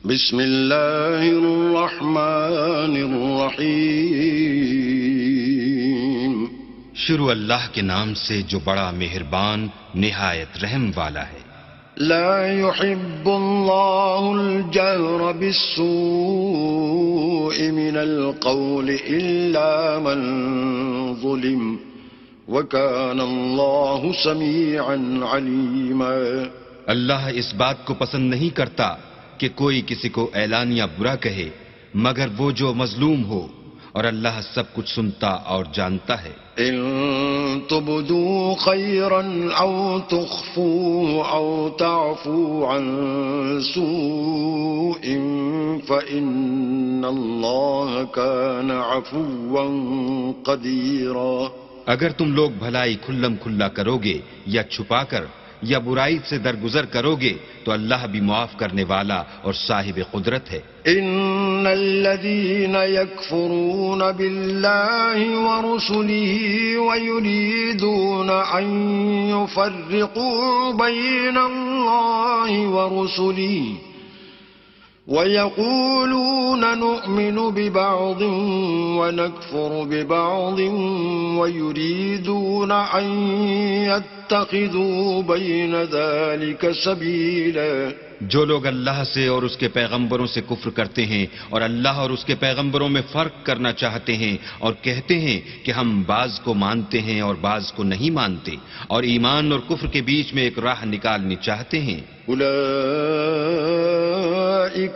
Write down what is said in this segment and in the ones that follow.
بسم اللہ الرحمن الرحیم۔ شروع اللہ کے نام سے جو بڑا مہربان نہایت رحم والا ہے۔ لا يحب اللہ الجہر بالسوء من القول الا من ظلم وكان اللہ سمیعا علیما۔ اللہ اس بات کو پسند نہیں کرتا کہ کوئی کسی کو اعلانیہ برا کہے مگر وہ جو مظلوم ہو، اور اللہ سب کچھ سنتا اور جانتا ہے۔ ان تبدوا خيرا او تخفوه او تعفوا عن سوء فإن الله كان عفوا قديرا۔ اگر تم لوگ بھلائی کھلم کھلا کرو گے یا چھپا کر یا برائی سے درگزر کرو گے تو اللہ بھی معاف کرنے والا اور صاحب قدرت ہے۔ ان الذين يكفرون بالله ورسله ويريدون ان يفرقوا بين الله ورسله ويقولون نؤمن ببعض ونكفر ببعض ويريدون أن يتخذوا بين ذلك سبيلا۔ جو لوگ اللہ سے اور اس کے پیغمبروں سے کفر کرتے ہیں اور اللہ اور اس کے پیغمبروں میں فرق کرنا چاہتے ہیں اور کہتے ہیں کہ ہم بعض کو مانتے ہیں اور بعض کو نہیں مانتے اور ایمان اور کفر کے بیچ میں ایک راہ نکالنی چاہتے ہیں، اولئک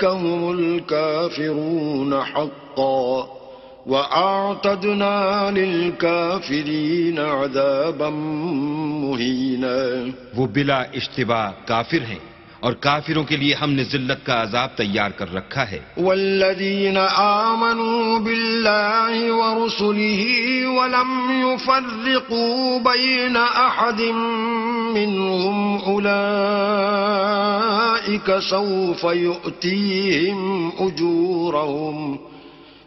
هم الکافرون حقا وَأَعْتَدْنَا لِلْكَافِرِينَ عَذَابًا مُهِينًا۔ وہ بلا اشتباہ کافر ہیں اور کافروں کے لیے ہم نے ذلت کا عذاب تیار کر رکھا ہے۔ وَالَّذِينَ آمَنُوا بِاللَّهِ وَرُسُلِهِ وَلَمْ يُفَرِّقُوا بَيْنَ أَحَدٍ مِّنْهُمْ أُولَئِكَ سَوْفَ يُؤْتِيهِمْ أُجُورَهُمْ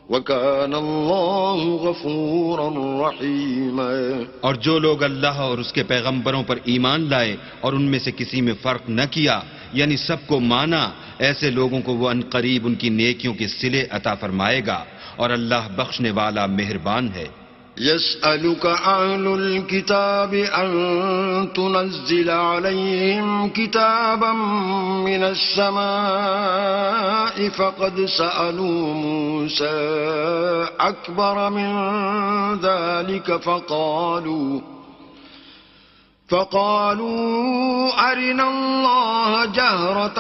وَكَانَ اللَّهُ غَفُورًا رَحِيمًا۔ اور جو لوگ اللہ اور اس کے پیغمبروں پر ایمان لائے اور ان میں سے کسی میں فرق نہ کیا یعنی سب کو مانا، ایسے لوگوں کو وہ عنقریب ان کی نیکیوں کے صلے عطا فرمائے گا اور اللہ بخشنے والا مہربان ہے۔ يسألك أهل الكتاب أن تنزل عليهم كتابا من السماء فقد سألوا موسى أكبر من ذلك فقالوا أرنا الله جهرة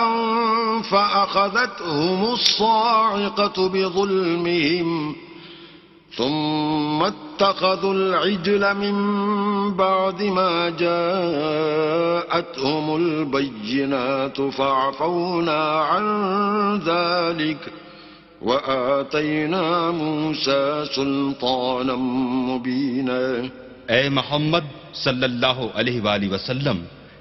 فأخذتهم الصاعقة بظلمهم ثم اتخذوا العجل من بعد ما جاءتهم البينات فعفونا عن ذلك وآتينا موسى سلطانا مبينا۔ اے محمد صلی اللہ علیہ وآلہ وسلم،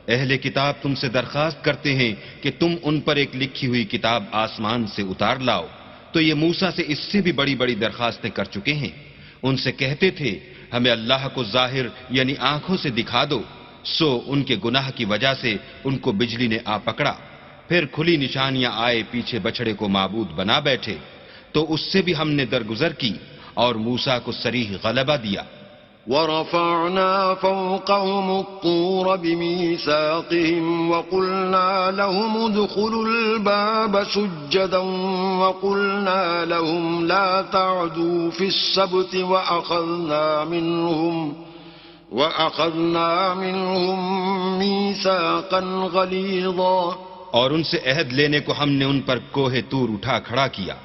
اہل کتاب تم سے درخواست کرتے ہیں کہ تم ان پر ایک لکھی ہوئی کتاب آسمان سے اتار لاؤ، تو یہ موسیٰ سے اس سے بھی بڑی بڑی درخواستیں کر چکے ہیں۔ ان سے کہتے تھے ہمیں اللہ کو ظاہر یعنی آنکھوں سے دکھا دو، سو ان کے گناہ کی وجہ سے ان کو بجلی نے آ پکڑا، پھر کھلی نشانیاں آئے پیچھے بچڑے کو معبود بنا بیٹھے، تو اس سے بھی ہم نے درگزر کی اور موسیٰ کو صریح غلبہ دیا۔ ورفعنا فوقهم الطور بميثاقهم وقلنا لهم ادخلوا الباب سجدا وقلنا لهم لا تعدوا في السبت وأخذنا منهم ميثاقا غليظا۔ اور ان سے عہد لینے کو ہم نے ان پر کوہ طور اٹھا کھڑا کیا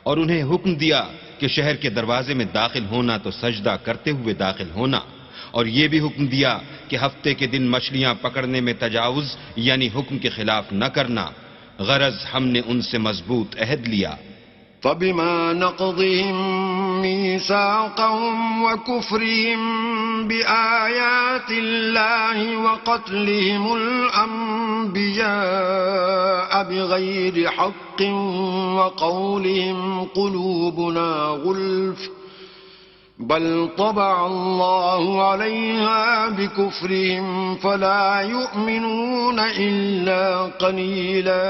اور انہیں حکم دیا کہ شہر کے دروازے میں داخل ہونا تو سجدہ کرتے ہوئے داخل ہونا، اور یہ بھی حکم دیا کہ ہفتے کے دن مچھلیاں پکڑنے میں تجاوز یعنی حکم کے خلاف نہ کرنا، غرض ہم نے ان سے مضبوط عہد لیا۔ فبما نقضهم ميثاقهم وكفرهم بآيات الله وقتلهم الأنبياء بغير حق وقولهم قلوبنا غلف بل طبع الله عليها بكفرهم فلا يؤمنون إلا قليلا۔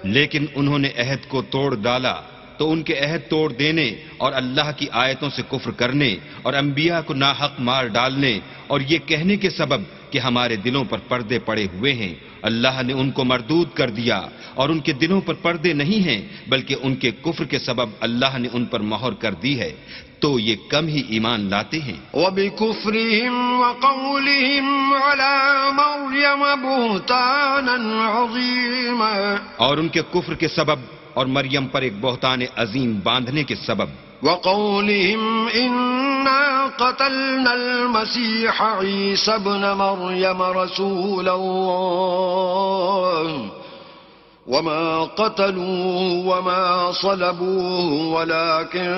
لیکن انہوں نے عہد کو توڑ ڈالا تو ان کے عہد توڑ دینے اور اللہ کی آیتوں سے کفر کرنے اور انبیاء کو ناحق مار ڈالنے اور یہ کہنے کے سبب کہ ہمارے دلوں پر پردے پڑے ہوئے ہیں، اللہ نے ان کو مردود کر دیا، اور ان کے دلوں پر پردے نہیں ہیں بلکہ ان کے کفر کے سبب اللہ نے ان پر مہر کر دی ہے، تو یہ کم ہی ایمان لاتے ہیں۔ وبكفرهم وقولهم على مريم بهتانا عظيما، اور ان کے کفر کے سبب اور مریم پر ایک بہتان عظیم باندھنے کے سبب، وقولهم إنا قتلنا المسيح عيسى ابن مريم رسول الله وما قتلوه وما صلبوه ولكن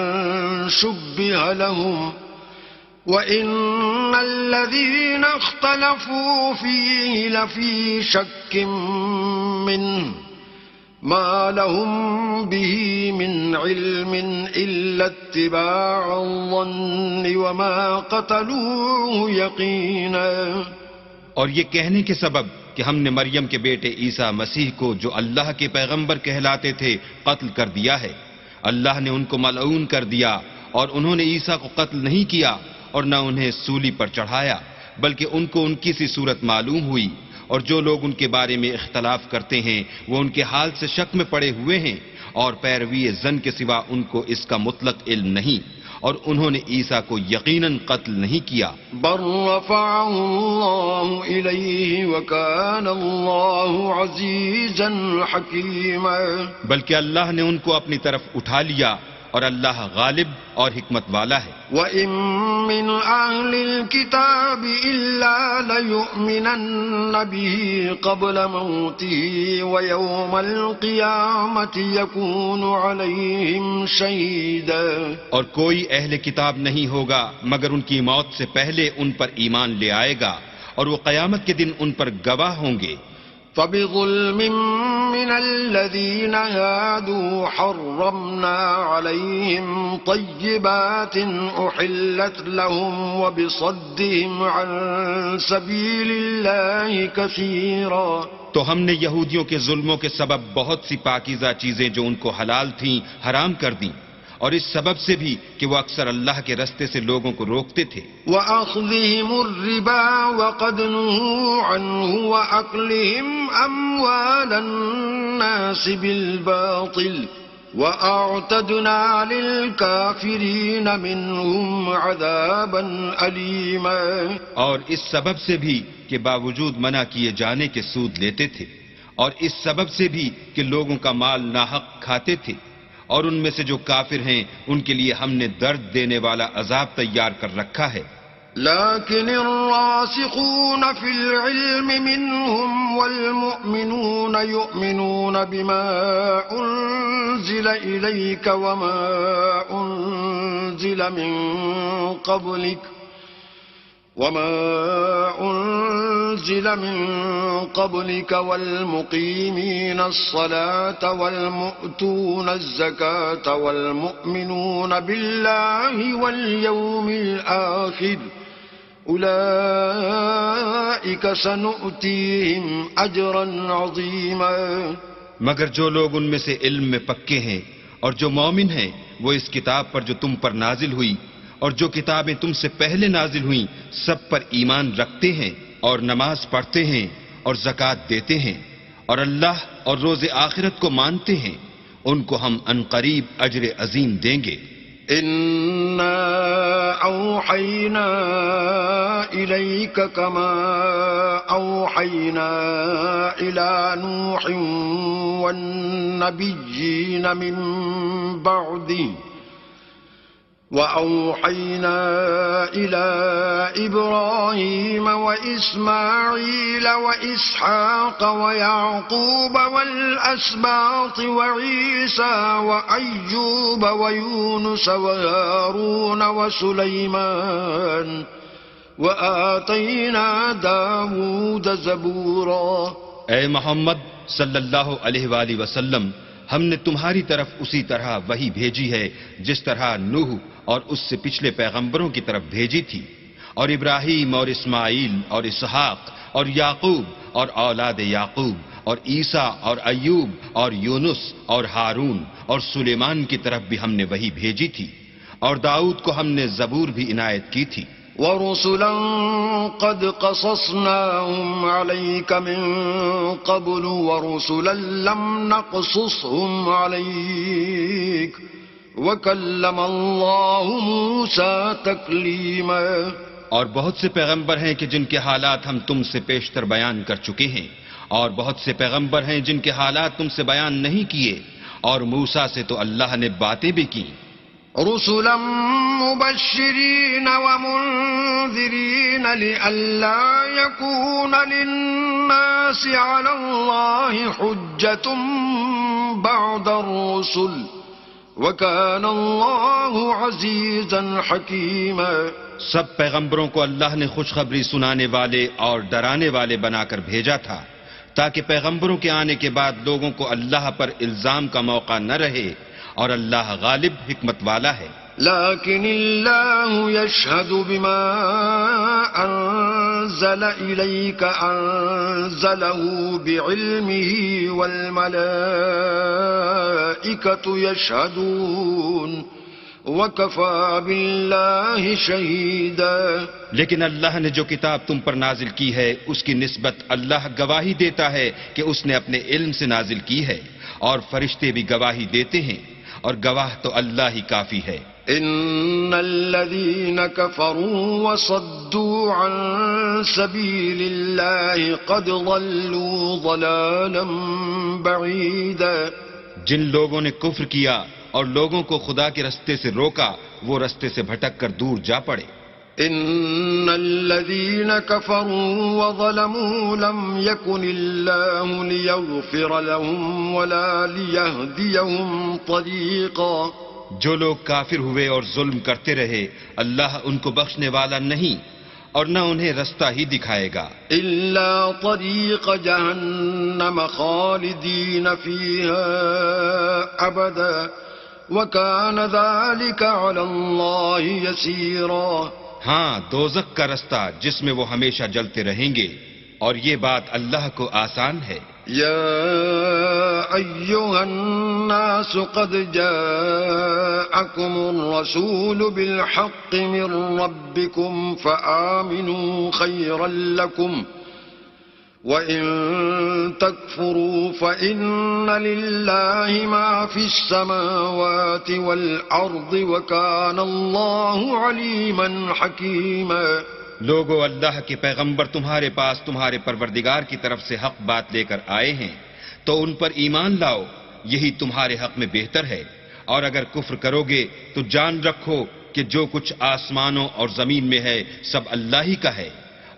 شبه لهم وإن الذين اختلفوا فيه لفي شك منه ما لهم به من علم إلا اتباع الظن وما قتلوه يقينا، اور یہ کہنے کے سبب کہ ہم نے مریم کے بیٹے عیسیٰ مسیح کو جو اللہ کے پیغمبر کہلاتے تھے قتل کر دیا ہے، اللہ نے ان کو ملعون کر دیا، اور انہوں نے عیسیٰ کو قتل نہیں کیا اور نہ انہیں سولی پر چڑھایا، بلکہ ان کو ان کی سی صورت معلوم ہوئی، اور جو لوگ ان کے بارے میں اختلاف کرتے ہیں وہ ان کے حال سے شک میں پڑے ہوئے ہیں، اور پیروی زن کے سوا ان کو اس کا مطلق علم نہیں، اور انہوں نے عیسیٰ کو یقیناً قتل نہیں کیا۔ بل رفعه الله إليه وكان الله عزيزا حكيما، بلکہ اللہ نے ان کو اپنی طرف اٹھا لیا، اور اللہ غالب اور حکمت والا ہے۔ وَإِن مِّنْ أَهْلِ الْكِتَابِ إِلَّا لَيُؤْمِنَنَّ بِهِ قَبْلَ مَوْتِهِ وَيَوْمَ الْقِيَامَةِ يَكُونُ عَلَيْهِمْ شَهِيدًا، اور کوئی اہل کتاب نہیں ہوگا مگر ان کی موت سے پہلے ان پر ایمان لے آئے گا، اور وہ قیامت کے دن ان پر گواہ ہوں گے۔ فبظلم من الذين هادوا حرمنا عليهم طيبات أحلت لهم وبصدهم عن سبيل الله كثيرا، تو ہم نے یہودیوں کے ظلموں کے سبب بہت سی پاکیزہ چیزیں جو ان کو حلال تھیں حرام کر دیں، اور اس سبب سے بھی کہ وہ اکثر اللہ کے رستے سے لوگوں کو روکتے تھے۔ وَأَخْذِهِمُ الرِّبَا وَقَدْ نُهُوا عَنْهُ وَأَكْلِهِمْ أَمْوَالَ النَّاسِ بِالْبَاطِلِ وَأَعْتَدْنَا لِلْكَافِرِينَ مِنْهُمْ عَذَابًا أَلِيمًا، اور اس سبب سے بھی کہ باوجود منع کیے جانے کے سود لیتے تھے، اور اس سبب سے بھی کہ لوگوں کا مال ناحق کھاتے تھے، اور ان میں سے جو کافر ہیں ان کے لیے ہم نے درد دینے والا عذاب تیار کر رکھا ہے۔ لكن الراسخون في العلم منهم والمؤمنون يؤمنون بما أنزل إليك وما أنزل من قبلك والمقيمين الصلاة والمؤتون الزكاة والمؤمنون بالله واليوم الآخر أولئك سنؤتيهم أجرا عظيما، مگر جو لوگ ان میں سے علم میں پکے ہیں اور جو مومن ہیں وہ اس کتاب پر جو تم پر نازل ہوئی اور جو کتابیں تم سے پہلے نازل ہوئیں سب پر ایمان رکھتے ہیں اور نماز پڑھتے ہیں اور زکوٰۃ دیتے ہیں اور اللہ اور روز آخرت کو مانتے ہیں، ان کو ہم عنقریب اجر عظیم دیں گے۔ إِنَّا أَوْحَيْنَا إِلَيْكَ كَمَا أَوْحَيْنَا إِلَى نُوحٍ وَالنَّبِيِّينَ مِن بَعْدِهِ وَأَوْحَيْنَا إِلَى إِبْرَاهِيمَ وَإِسْمَاعِيلَ وَإِسْحَاقَ وَيَعْقُوبَ وَالْأَسْبَاطِ وَعِيسَى وَأَيُّوبَ وَيُونُسَ وَهَارُونَ وَسُلَيْمَانَ وَآتَيْنَا دَاوُودَ زَبُورًا۔ اے محمد صلی اللہ علیہ وآلہ وسلم، ہم نے تمہاری طرف اسی طرح وحی بھیجی ہے جس طرح نوح اور اس سے پچھلے پیغمبروں کی طرف بھیجی تھی، اور ابراہیم اور اسماعیل اور اسحاق اور یعقوب اور اولاد یعقوب اور عیسیٰ اور ایوب اور یونس اور ہارون اور سلیمان کی طرف بھی ہم نے وہی بھیجی تھی، اور داؤد کو ہم نے زبور بھی عنایت کی تھی۔ ورسلا قد قصصناهم عليك من قبل ورسلا لم نقصصهم عليك وكلم الله موسى تكليما۔ اور بہت سے پیغمبر ہیں کہ جن کے حالات ہم تم سے پیشتر بیان کر چکے ہیں، اور بہت سے پیغمبر ہیں جن کے حالات تم سے بیان نہیں کیے، اور موسیٰ سے تو اللہ نے باتیں بھی کی۔ رسلا مبشرين ومنذرين لئلا يكون للناس على الله حجة بعد الرسل وكان الله عزيزا حكيما۔ سب پیغمبروں کو اللہ نے خوشخبری سنانے والے اور ڈرانے والے بنا کر بھیجا تھا، تاکہ پیغمبروں کے آنے کے بعد لوگوں کو اللہ پر الزام کا موقع نہ رہے، اور اللہ غالب حکمت والا ہے۔ لیکن اللہ یشہد بما انزل الیک انزلہ بعلمہ والملائکۃ یشہدون وکفی باللہ شہیدا۔ لیکن اللہ نے جو کتاب تم پر نازل کی ہے اس کی نسبت اللہ گواہی دیتا ہے کہ اس نے اپنے علم سے نازل کی ہے، اور فرشتے بھی گواہی دیتے ہیں، اور گواہ تو اللہ ہی کافی ہے۔ ان الذين كفروا وصدوا عن سبيل الله قد ضلوا ضلالا بعيدا۔ جن لوگوں نے کفر کیا اور لوگوں کو خدا کے رستے سے روکا، وہ رستے سے بھٹک کر دور جا پڑے۔ ان الذين كفروا وظلموا لم يكن الله ليغفر لهم ولا ليهديهم طريقا۔ جو لوگ کافر ہوئے اور ظلم کرتے رہے، اللہ ان کو بخشنے والا نہیں اور نہ انہیں رستہ ہی دکھائے گا۔ الا طريق جهنم خالدين فيها ابدا وكان ذلك على الله يسيرا۔ ہاں، دوزخ کا رستہ جس میں وہ ہمیشہ جلتے رہیں گے، اور یہ بات اللہ کو آسان ہے۔ یا ایھا الناس قد جاءکم الرسول بالحق من ربکم فآمنوا خیرا لکم وَإِن تَكْفُرُوا فَإِنَّ لِلَّهِ مَا فِي السَّمَاوَاتِ وَالْأَرْضِ وَكَانَ اللَّهُ عَلِيمًا حَكِيمًا۔ لوگو، اللہ کے پیغمبر تمہارے پاس تمہارے پروردگار کی طرف سے حق بات لے کر آئے ہیں، تو ان پر ایمان لاؤ، یہی تمہارے حق میں بہتر ہے، اور اگر کفر کرو گے تو جان رکھو کہ جو کچھ آسمانوں اور زمین میں ہے سب اللہ ہی کا ہے،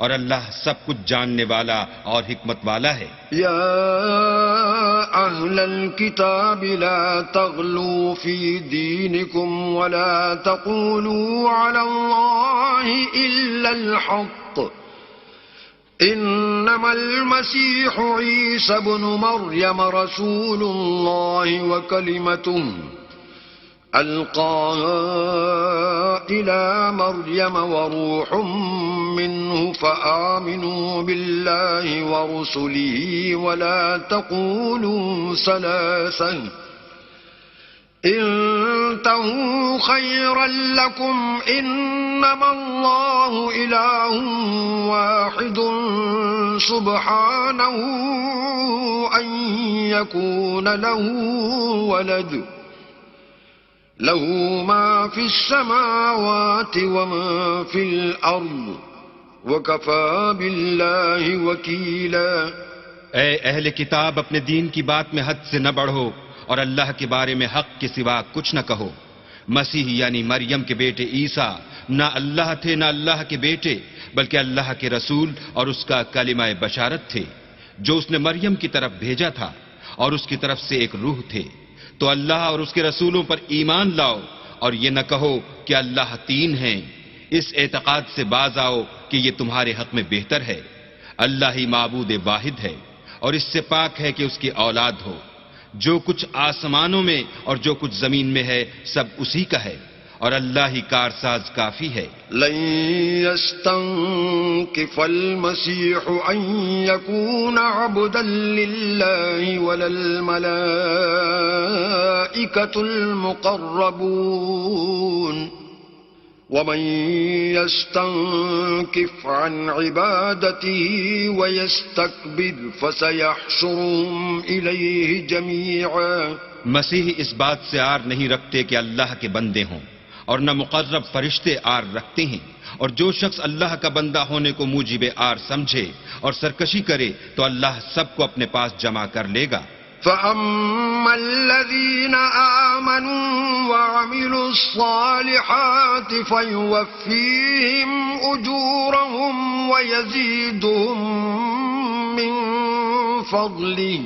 اور اللہ سب کچھ جاننے والا اور حکمت والا ہے۔ یا اہل الکتاب لا تغلوا فی دینکم ولا تقولوا علی اللہ الا الحق انما المسیح عیسی ابن مریم رسول اللہ وکلمتہ ألقاها إلى مريم وروح منه فآمنوا بالله ورسله ولا تقولوا ثلاثة انتهوا خيرا لكم إنما الله إله واحد سبحانه أن يكون له ولد له ما في السماوات وما في الأرض وكفى بالله وكيلا۔ اے اہل کتاب، اپنے دین کی بات میں حد سے نہ بڑھو اور اللہ کے بارے میں حق کے سوا کچھ نہ کہو۔ مسیح یعنی مریم کے بیٹے عیسیٰ نہ اللہ تھے نہ اللہ کے بیٹے، بلکہ اللہ کے رسول اور اس کا کلمہ بشارت تھے جو اس نے مریم کی طرف بھیجا تھا، اور اس کی طرف سے ایک روح تھے۔ تو اللہ اور اس کے رسولوں پر ایمان لاؤ، اور یہ نہ کہو کہ اللہ تین ہیں۔ اس اعتقاد سے باز آؤ کہ یہ تمہارے حق میں بہتر ہے۔ اللہ ہی معبود واحد ہے، اور اس سے پاک ہے کہ اس کی اولاد ہو۔ جو کچھ آسمانوں میں اور جو کچھ زمین میں ہے سب اسی کا ہے، اور اللہ ہی کارساز کافی ہے. لن يستنكف المسيح أن يكون عبدا لله ولا الملائكة المقربون ومن يستنكف عن عبادته ويستكبر فسيحشرهم إليه جميعا. مسیح اس بات سے عار نہیں رکھتے کہ اللہ کے بندے ہوں، اور نہ مقرب فرشتے عار رکھتے ہیں، اور جو شخص اللہ کا بندہ ہونے کو موجب عار سمجھے اور سرکشی کرے تو اللہ سب کو اپنے پاس جمع کر لے گا. فَأَمَّا الَّذِينَ آمَنُوا وَعَمِلُوا الصَّالِحَاتِ فَيُوَفِّيهِمْ أُجُورَهُمْ وَيَزِيدُهُمْ مِنْ فَضْلِهِ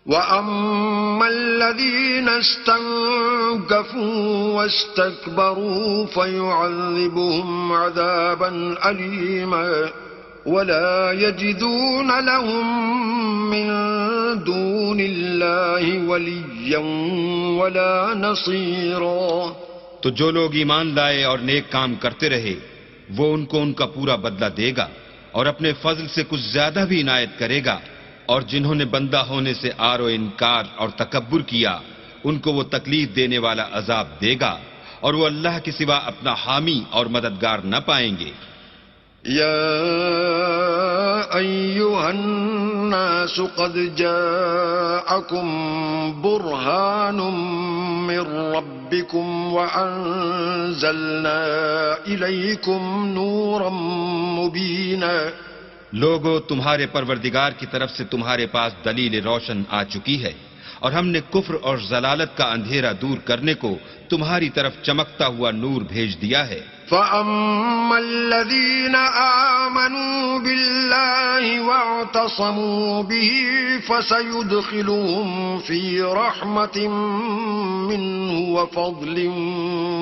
وَأَمَّا الَّذِينَ اسْتَنكَفُوا وَاسْتَكْبَرُوا فَيُعَذِّبُهُمْ عَذَابًا أَلِيمًا وَلَا يَجِدُونَ لَهُم مِّن دُونِ اللَّهِ وَلِيًّا وَلَا نَصِيرًا. تو جو لوگ ایمان لائے اور نیک کام کرتے رہے وہ ان کو ان کا پورا بدلہ دے گا اور اپنے فضل سے کچھ زیادہ بھی عنایت کرے گا، اور جنہوں نے بندہ ہونے سے آر و انکار اور تکبر کیا ان کو وہ تکلیف دینے والا عذاب دے گا، اور وہ اللہ کے سوا اپنا حامی اور مددگار نہ پائیں گے. يا أيها الناس قد جاءكم برهان من ربكم وأنزلنا إليكم نورا مبينا. لوگو، تمہارے پروردگار کی طرف سے تمہارے پاس دلیل روشن آ چکی ہے، اور ہم نے کفر اور ضلالت کا اندھیرا دور کرنے کو تمہاری طرف چمکتا ہوا نور بھیج دیا ہے. فَأَمَّا الَّذِينَ آمَنُوا بِاللَّهِ وَاعْتَصَمُوا بِهِ فَسَيُدْخِلُهُمْ فِي رَحْمَةٍ مِّنْهُ وَفَضْلٍ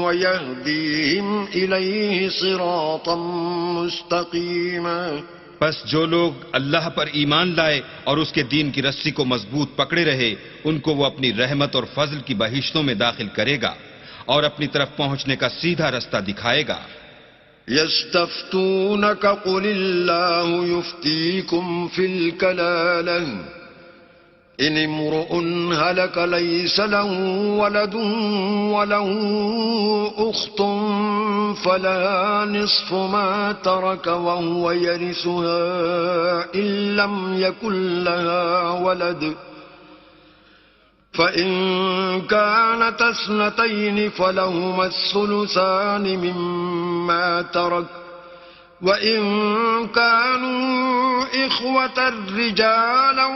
وَيَهْدِيهِمْ إِلَيْهِ صِرَاطًا مُسْتَقِيمًا. پس جو لوگ اللہ پر ایمان لائے اور اس کے دین کی رسی کو مضبوط پکڑے رہے ان کو وہ اپنی رحمت اور فضل کی بہشتوں میں داخل کرے گا اور اپنی طرف پہنچنے کا سیدھا رستہ دکھائے گا. يستفتونك قل الله يفتيكم في الكلالة إن امرؤ هلك ليس له ولد وله أخت فلها نصف ما ترك وهو يرثها إن لم يكن لها ولد فإن كانت اثنتين فلهما الثلثان مما ترك وإن كانوا إخوة رجالا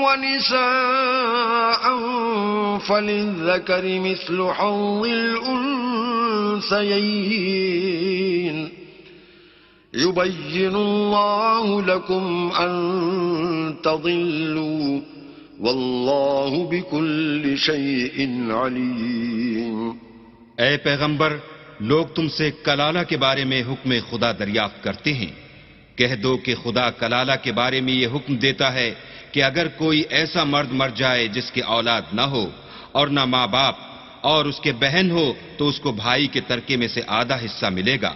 ونساء فللذكر مثل حظ الأنثيين يبين الله لكم أن تضلوا واللہ بکل شیء علیم. اے پیغمبر، لوگ تم سے کلالہ کے بارے میں حکم خدا دریافت کرتے ہیں. کہہ دو کہ خدا کلالہ کے بارے میں یہ حکم دیتا ہے کہ اگر کوئی ایسا مرد مر جائے جس کی اولاد نہ ہو اور نہ ماں باپ اور اس کے بہن ہو تو اس کو بھائی کے ترکے میں سے آدھا حصہ ملے گا،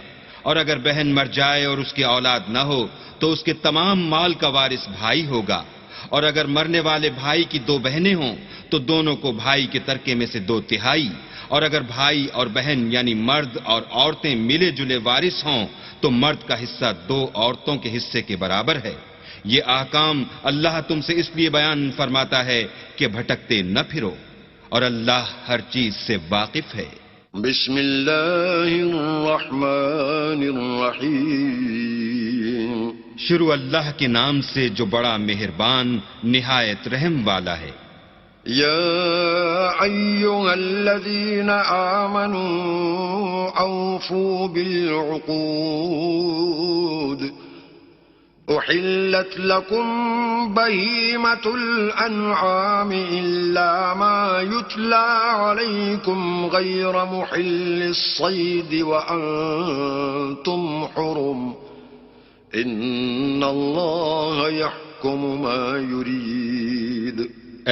اور اگر بہن مر جائے اور اس کی اولاد نہ ہو تو اس کے تمام مال کا وارث بھائی ہوگا، اور اگر مرنے والے بھائی کی دو بہنیں ہوں تو دونوں کو بھائی کے ترکے میں سے 2/3، اور اگر بھائی اور بہن یعنی مرد اور عورتیں ملے جلے وارث ہوں تو مرد کا حصہ 2 عورتوں کے حصے کے برابر ہے. یہ احکام اللہ تم سے اس لیے بیان فرماتا ہے کہ بھٹکتے نہ پھرو، اور اللہ ہر چیز سے واقف ہے. بسم اللہ الرحمن الرحیم. شروع اللہ کے نام سے جو بڑا مہربان نہایت رحم والا ہے. یا ایھا الذین آمنوا اوفوا بالعقود احلت لکم بہیمۃ الانعام الا ما یتلی علیکم غیر محل الصید وانتم حرم ان اللہ یحکم ما یرید.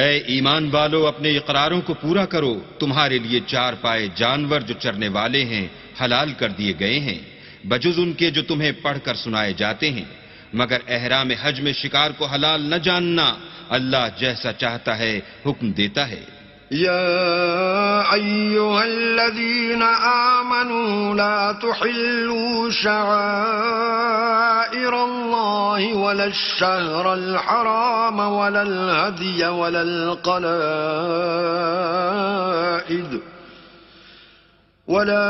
اے ایمان والو اپنے اقراروں کو پورا کرو. تمہارے لیے چار پائے جانور جو چرنے والے ہیں حلال کر دیے گئے ہیں بجز ان کے جو تمہیں پڑھ کر سنائے جاتے ہیں، مگر احرام حج میں شکار کو حلال نہ جاننا. اللہ جیسا چاہتا ہے حکم دیتا ہے. يا أيها الذين آمنوا لا تحلوا شعائر الله ولا الشهر الحرام ولا الهدي ولا القلائد ولا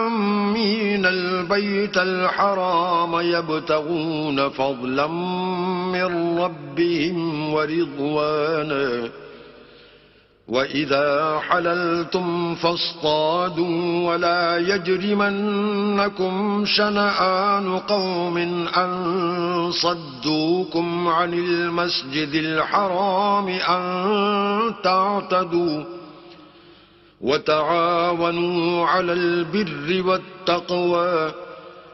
آمين البيت الحرام يبتغون فضلا من ربهم ورضوانا وَإِذَا حَلَلْتُمْ فَاصْطَادُوا وَلَا يَجْرِمَنَّكُمْ شَنَآنُ قَوْمٍ أَن صَدُّوكُمْ عَنِ الْمَسْجِدِ الْحَرَامِ أَن تَعْتَدُوا وَتَعَاوَنُوا عَلَى الْبِرِّ وَالتَّقْوَى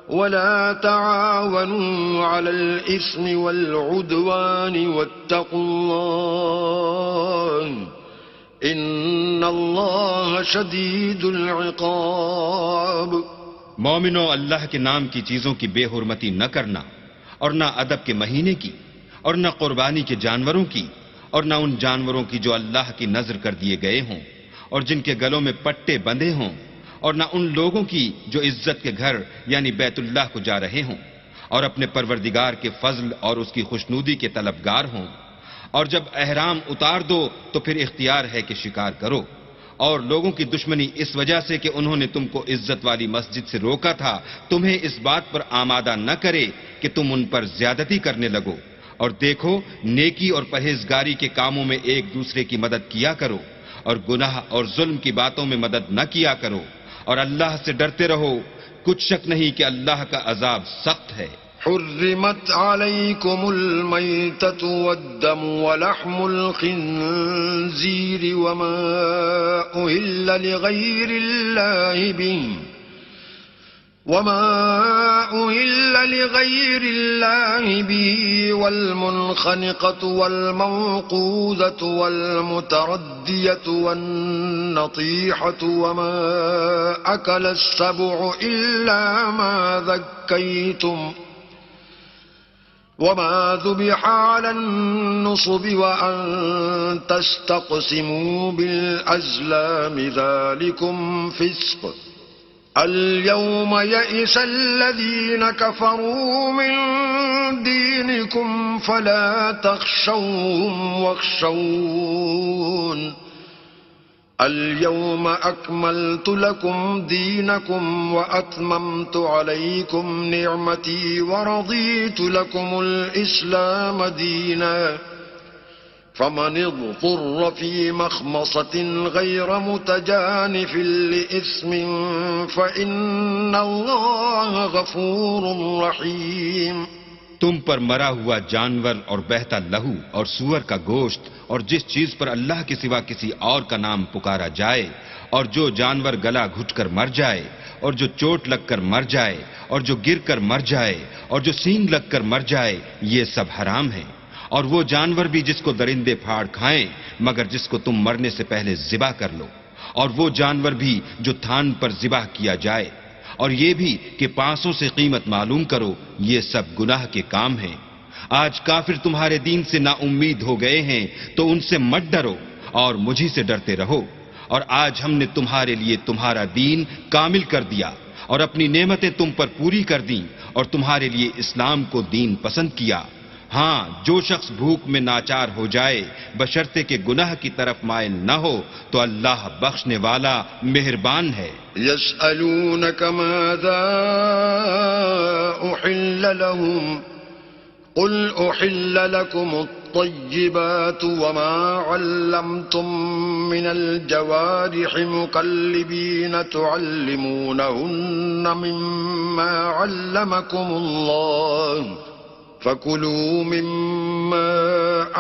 وَلَا تَعَاوَنُوا عَلَى الْإِثْمِ وَالْعُدْوَانِ وَاتَّقُوا اللَّهَ ان اللہ شدید العقاب. مومنو، اللہ کے نام کی چیزوں کی بے حرمتی نہ کرنا، اور نہ ادب کے مہینے کی، اور نہ قربانی کے جانوروں کی، اور نہ ان جانوروں کی جو اللہ کی نذر کر دیے گئے ہوں اور جن کے گلوں میں پٹے بندھے ہوں، اور نہ ان لوگوں کی جو عزت کے گھر یعنی بیت اللہ کو جا رہے ہوں اور اپنے پروردگار کے فضل اور اس کی خوشنودی کے طلبگار ہوں. اور جب احرام اتار دو تو پھر اختیار ہے کہ شکار کرو. اور لوگوں کی دشمنی اس وجہ سے کہ انہوں نے تم کو عزت والی مسجد سے روکا تھا تمہیں اس بات پر آمادہ نہ کرے کہ تم ان پر زیادتی کرنے لگو. اور دیکھو، نیکی اور پرہیزگاری کے کاموں میں ایک دوسرے کی مدد کیا کرو اور گناہ اور ظلم کی باتوں میں مدد نہ کیا کرو، اور اللہ سے ڈرتے رہو. کچھ شک نہیں کہ اللہ کا عذاب سخت ہے. حرمت عليكم الميتة والدم ولحم الخنزير وما أهل لغير الله به والمنخنقة والموقوذة والمتردية والنطيحة وما أكل السبع إلا ما ذكيتم وما ذبح على النصب وأن تستقسموا بالأزلام ذلكم فسق. اليوم يئس الذين كفروا من دينكم فلا تخشوهم واخشون. اليوم أكملت لكم دينكم وأتممت عليكم نعمتي ورضيت لكم الإسلام دينا. فمن اضطر في مخمصة غير متجانف لإثم فإن الله غفور رحيم. تم پر مرا ہوا جانور اور بہتا لہو اور سور کا گوشت اور جس چیز پر اللہ کے سوا کسی اور کا نام پکارا جائے، اور جو جانور گلا گھٹ کر مر جائے، اور جو چوٹ لگ کر مر جائے، اور جو گر کر مر جائے، اور جو سینگ لگ کر مر جائے، یہ سب حرام ہیں. اور وہ جانور بھی جس کو درندے پھاڑ کھائیں مگر جس کو تم مرنے سے پہلے ذبح کر لو، اور وہ جانور بھی جو تھان پر ذبح کیا جائے، اور یہ بھی کہ پانسوں سے قیمت معلوم کرو. یہ سب گناہ کے کام ہیں. آج کافر تمہارے دین سے نا امید ہو گئے ہیں تو ان سے مت ڈرو اور مجھی سے ڈرتے رہو. اور آج ہم نے تمہارے لیے تمہارا دین کامل کر دیا اور اپنی نعمتیں تم پر پوری کر دیں اور تمہارے لیے اسلام کو دین پسند کیا. ہاں، جو شخص بھوک میں ناچار ہو جائے بشرطے کہ گناہ کی طرف مائل نہ ہو تو اللہ بخشنے والا مہربان ہے. يسألونك ماذا أحل لهم قل أحل لكم الطيبات وما علمتم من الجوارح مكلبين تعلمونهن مما علمكم الله فكلوا مما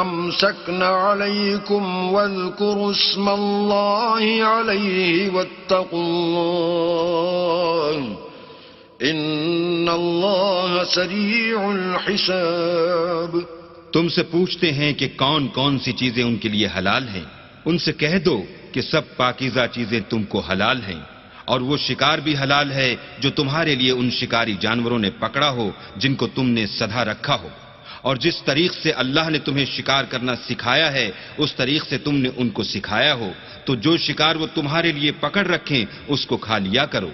أمسكن عليكم واذكروا اسم الله عليه واتقوا الله إن الله سريع الحساب. تم سے پوچھتے ہیں کہ کون کون سی چیزیں ان کے لیے حلال ہیں. ان سے کہہ دو کہ سب پاکیزہ چیزیں تم کو حلال ہیں، اور وہ شکار بھی حلال ہے جو تمہارے لیے ان شکاری جانوروں نے پکڑا ہو جن کو تم نے سدھا رکھا ہو، اور جس طریق سے اللہ نے تمہیں شکار کرنا سکھایا ہے اس طریق سے تم نے ان کو سکھایا ہو، تو جو شکار وہ تمہارے لیے پکڑ رکھیں اس کو کھا لیا کرو،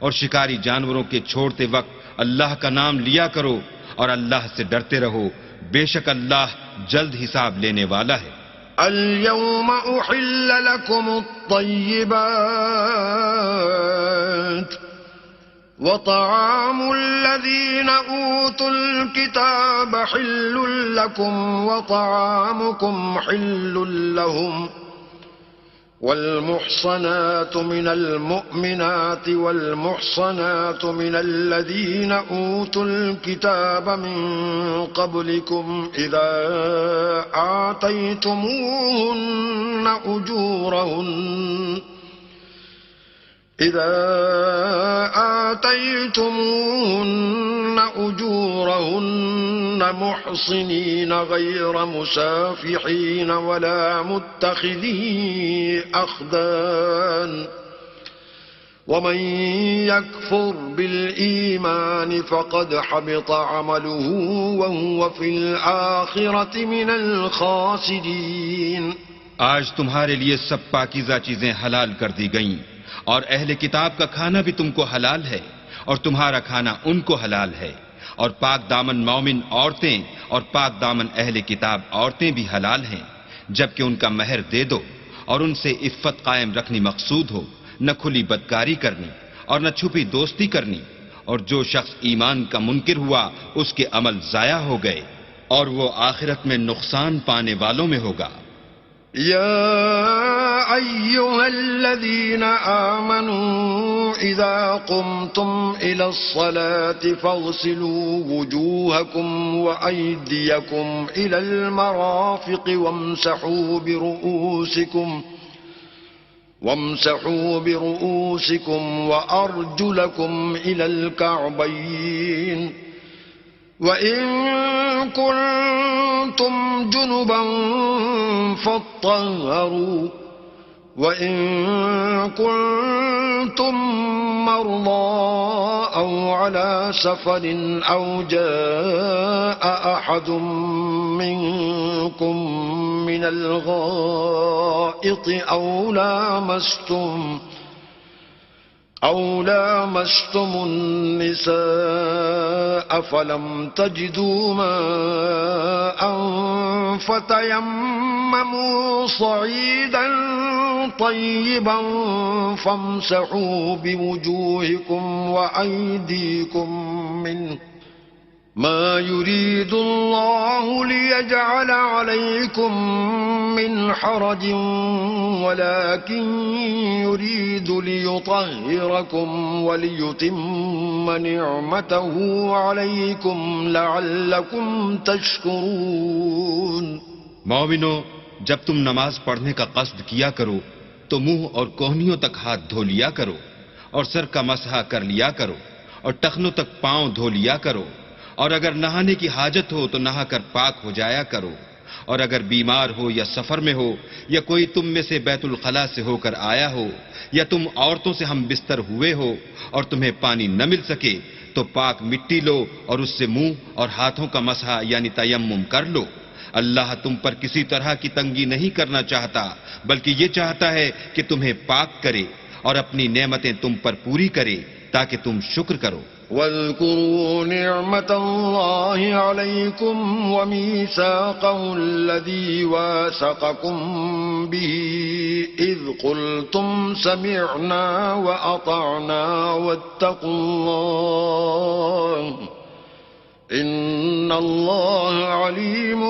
اور شکاری جانوروں کے چھوڑتے وقت اللہ کا نام لیا کرو، اور اللہ سے ڈرتے رہو، بے شک اللہ جلد حساب لینے والا ہے. اليوم أحل لكم الطيبات وطعام الذين أوتوا الكتاب حل لكم وطعامكم حل لهم والمحصنات من المؤمنات والمحصنات من الذين أوتوا الكتاب من قبلكم إذا آتيتموهن أجورهن محصنين غير مسافحين ولا متخذي أخدان ومن يكفر بالإيمان فقد حبط عمله وهو في الآخرة من الخاسرين. آج تمہارے لیے سب پاکیزہ چیزیں حلال کر دی گئیں، اور اہل کتاب کا کھانا بھی تم کو حلال ہے، اور تمہارا کھانا ان کو حلال ہے، اور پاک دامن مومن عورتیں اور پاک دامن اہل کتاب عورتیں بھی حلال ہیں، جبکہ ان کا مہر دے دو، اور ان سے عفت قائم رکھنی مقصود ہو، نہ کھلی بدکاری کرنی اور نہ چھپی دوستی کرنی. اور جو شخص ایمان کا منکر ہوا اس کے عمل ضائع ہو گئے، اور وہ آخرت میں نقصان پانے والوں میں ہوگا. يا أيها الذين آمنوا إذا قمتم إلى الصلاة فاغسلوا وجوهكم وأيديكم إلى المرافق وامسحوا برؤوسكم وأرجلكم إلى الكعبين وإن كنتم جنبا فاطهروا وإن كنتم مرضى أو على سفر أو جاء أحد منكم من الغائط أو لامستم النساء فلم تجدوا ماء فتيمموا صعيدا طيبا فامسحوا بوجوهكم وأيديكم منه ما يريد الله ليجعل عليكم من حرج ولكن يريد ليطهركم وليتم نعمته عليكم لعلكم تشكرون. مومنو، جب تم نماز پڑھنے کا قصد کیا کرو تو منہ اور کوہنیوں تک ہاتھ دھو لیا کرو، اور سر کا مسح کر لیا کرو، اور ٹخنوں تک پاؤں دھو لیا کرو، اور اگر نہانے کی حاجت ہو تو نہا کر پاک ہو جایا کرو، اور اگر بیمار ہو یا سفر میں ہو یا کوئی تم میں سے بیت الخلاء سے ہو کر آیا ہو یا تم عورتوں سے ہم بستر ہوئے ہو اور تمہیں پانی نہ مل سکے تو پاک مٹی لو اور اس سے منہ اور ہاتھوں کا مسح یعنی تیمم کر لو. اللہ تم پر کسی طرح کی تنگی نہیں کرنا چاہتا، بلکہ یہ چاہتا ہے کہ تمہیں پاک کرے اور اپنی نعمتیں تم پر پوری کرے تاکہ تم شکر کرو. واذكروا نعمة الله عليكم وميثاقه الذي واثقكم به إذ قلتم سمعنا وأطعنا واتقوا الله إن الله عليم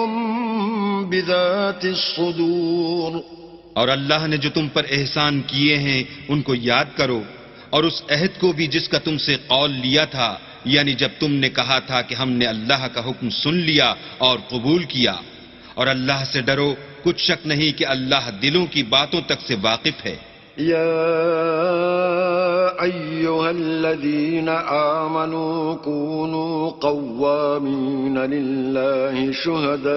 بذات الصدور. اور اللہ نے جو تم پر احسان کیے ہیں ان کو یاد کرو، اور اس عہد کو بھی جس کا تم سے قول لیا تھا، یعنی جب تم نے کہا تھا کہ ہم نے اللہ کا حکم سن لیا اور قبول کیا. اور اللہ سے ڈرو، کچھ شک نہیں کہ اللہ دلوں کی باتوں تک سے واقف ہے. یا أيها الذين آمنوا كونوا قوامين لله شهداء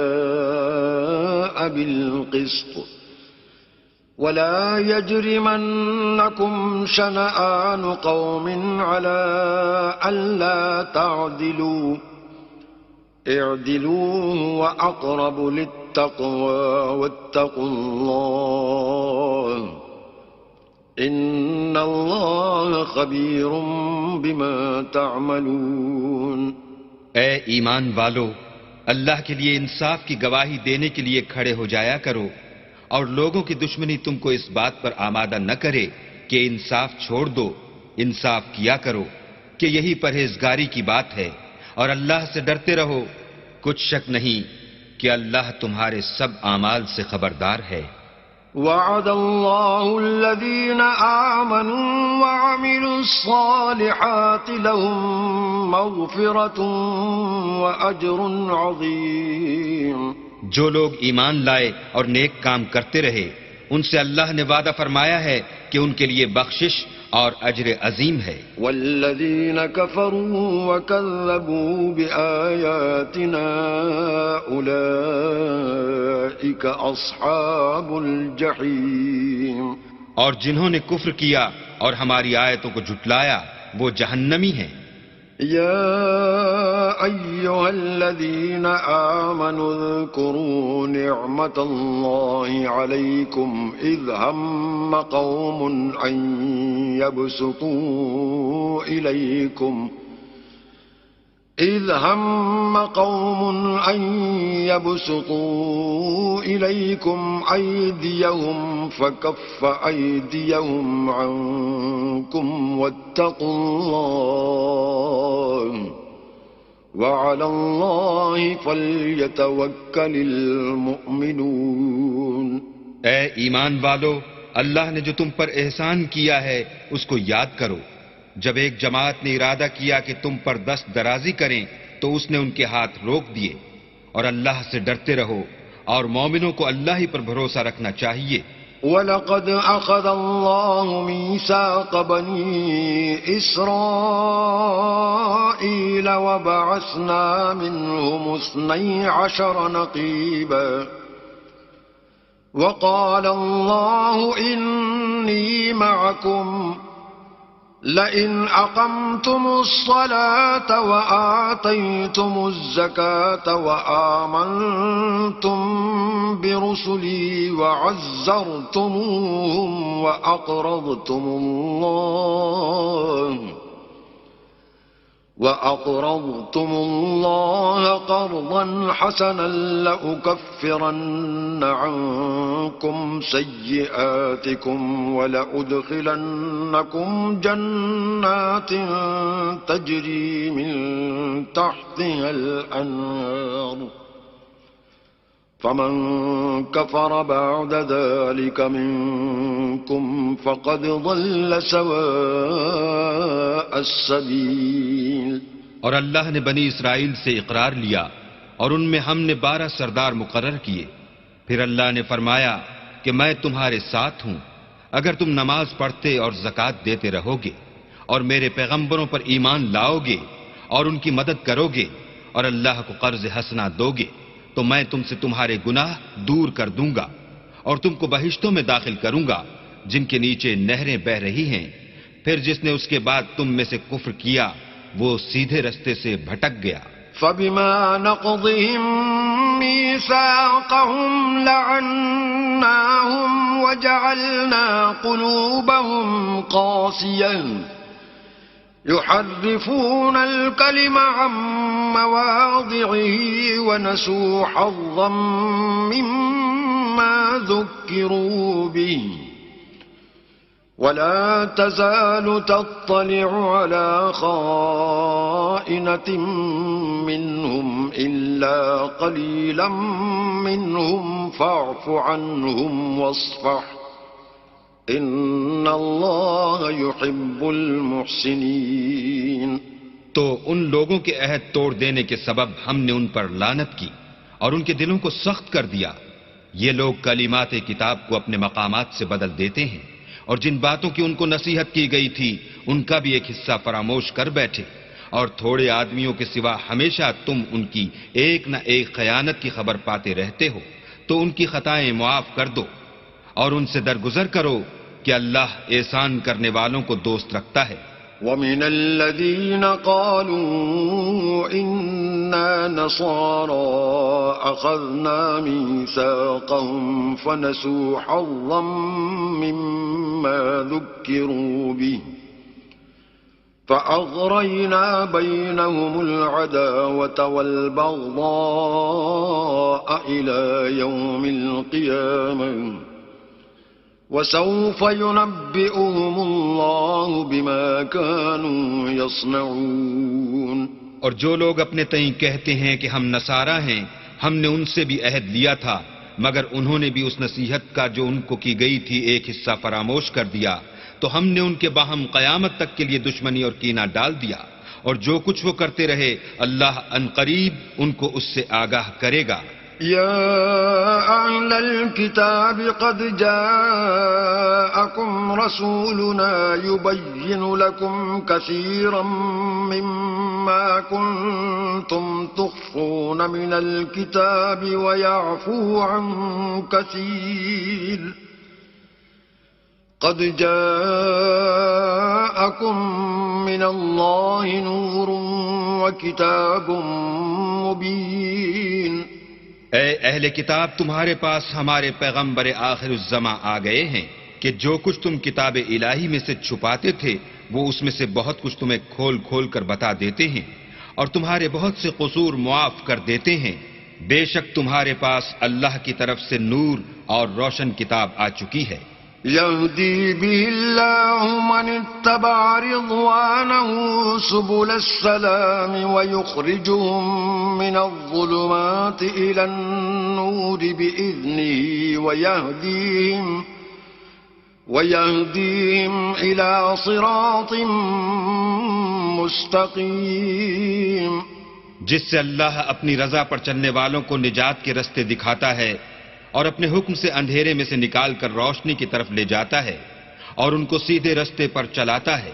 بالقسط ولا يجرمنكم شنآن قوم على ألا تعدلوا اعدلوا هو أقرب للتقوى واتقوا الله إن الله خبير بما تعملون. اے ایمان والو، اللہ کے لیے انصاف کی گواہی دینے کے لیے کھڑے ہو جایا کرو، اور لوگوں کی دشمنی تم کو اس بات پر آمادہ نہ کرے کہ انصاف چھوڑ دو. انصاف کیا کرو کہ یہی پرہیزگاری کی بات ہے، اور اللہ سے ڈرتے رہو. کچھ شک نہیں کہ اللہ تمہارے سب اعمال سے خبردار ہے. وعد الله الذين آمنوا وعملوا الصالحات لهم مغفرة وأجر عظيم. جو لوگ ایمان لائے اور نیک کام کرتے رہے، ان سے اللہ نے وعدہ فرمایا ہے کہ ان کے لیے بخشش اور اجر عظیم ہے. والذين كفروا وكذبوا بآياتنا أولئك أصحاب الجحيم. اور جنہوں نے کفر کیا اور ہماری آیتوں کو جھٹلایا وہ جہنمی ہیں. يا أيها الذين آمنوا اذكروا نعمة الله عليكم إذ هم قوم أن يبسطوا إليكم أيديهم فكف أيديهم عنكم واتقوا الله وعلى الله فليتوكل المؤمنون. اے ایمان والو، اللہ نے جو تم پر احسان کیا ہے اس کو یاد کرو. جب ایک جماعت نے ارادہ کیا کہ تم پر دست درازی کریں تو اس نے ان کے ہاتھ روک دیے. اور اللہ سے ڈرتے رہو، اور مومنوں کو اللہ ہی پر بھروسہ رکھنا چاہیے. وَلَقَدْ أَخَذَ اللَّهُ مِيثَاقَ بَنِي إِسْرَائِيلَ وَبَعَثْنَا مِنْهُمُ 12 نَقِيبًا وَقَالَ اللَّهُ إِنِّي مَعَكُمْ لئن أقمتم الصلاة وآتيتم الزكاة وآمنتم برسلي وعزرتموهم وأقرضتم الله قرضا حسنا لأكفرن عنكم سيئاتكم ولأدخلنكم جنات تجري من تحتها الأنهار فمن كفر بعد ذلك منكم فقد ضل سواء السبيل. اور اللہ نے بنی اسرائیل سے اقرار لیا اور ان میں ہم نے 12 سردار مقرر کیے. پھر اللہ نے فرمایا کہ میں تمہارے ساتھ ہوں اگر تم نماز پڑھتے اور زکوٰۃ دیتے رہو گے اور میرے پیغمبروں پر ایمان لاؤ گے اور ان کی مدد کرو گے اور اللہ کو قرض حسنہ دو گے تو میں تم سے تمہارے گناہ دور کر دوں گا اور تم کو بہشتوں میں داخل کروں گا جن کے نیچے نہریں بہ رہی ہیں. پھر جس نے اس کے بعد تم میں سے کفر کیا وہ سیدھے رستے سے بھٹک گیا. فبما نقضهم ميثاقهم لعناهم وجعلنا قلوبهم قاسية يحرفون الكلم عن مواضعه ونسوا حظا مما ذكروا به ولا تزال تطلع على خائنة منهم إلا قليلا منهم فاعف عنهم واصفح إن الله يحب المحسنين. تو ان لوگوں کے عہد توڑ دینے کے سبب ہم نے ان پر لعنت کی اور ان کے دلوں کو سخت کر دیا. یہ لوگ کلمات کتاب کو اپنے مقامات سے بدل دیتے ہیں اور جن باتوں کی ان کو نصیحت کی گئی تھی ان کا بھی ایک حصہ فراموش کر بیٹھے، اور تھوڑے آدمیوں کے سوا ہمیشہ تم ان کی ایک نہ ایک خیانت کی خبر پاتے رہتے ہو، تو ان کی خطائیں معاف کر دو اور ان سے درگزر کرو کہ اللہ احسان کرنے والوں کو دوست رکھتا ہے۔ وَمِنَ الَّذِينَ قَالُوا إِنَّا نَصَارَىٰ أَخَذْنَا مِيثَاقَهُمْ فَنَسُوا حَظًّا مِّمَّا ذُكِّرُوا بِهِ فَأَغْرَيْنَا بَيْنَهُمُ الْعَدَاوَةَ وَالْبَغْضَاءَ إِلَىٰ يَوْمِ الْقِيَامَةِ وَسَوْفَ يُنَبِّئُهُمُ اللَّهُ بِمَا كَانُوا يَصْنَعُونَ۔ اور جو لوگ اپنے تئیں کہتے ہیں کہ ہم نصارہ ہیں، ہم نے ان سے بھی عہد لیا تھا، مگر انہوں نے بھی اس نصیحت کا جو ان کو کی گئی تھی ایک حصہ فراموش کر دیا، تو ہم نے ان کے باہم قیامت تک کے لیے دشمنی اور کینہ ڈال دیا، اور جو کچھ وہ کرتے رہے اللہ عنقریب ان کو اس سے آگاہ کرے گا۔ يا أهل الكتاب قد جاءكم رسولنا يبين لكم كثيرا مما كنتم تخفون من الكتاب ويعفو عن كثير قد جاءكم من الله نور وكتاب مبين۔ اے اہل کتاب، تمہارے پاس ہمارے پیغمبر آخر الزماں آ گئے ہیں کہ جو کچھ تم کتاب الہی میں سے چھپاتے تھے وہ اس میں سے بہت کچھ تمہیں کھول کھول کر بتا دیتے ہیں، اور تمہارے بہت سے قصور معاف کر دیتے ہیں۔ بے شک تمہارے پاس اللہ کی طرف سے نور اور روشن کتاب آ چکی ہے۔ يهدي به الله من اتبع رضوانه سبل السلام ويخرجهم من الظلمات إلى النور بإذنه ويهديهم إلى صراط مستقيم۔ جس سے اللہ اپنی رضا پر چلنے والوں کو نجات کے رستے دکھاتا ہے اور اپنے حکم سے اندھیرے میں سے نکال کر روشنی کی طرف لے جاتا ہے اور ان کو سیدھے رستے پر چلاتا ہے۔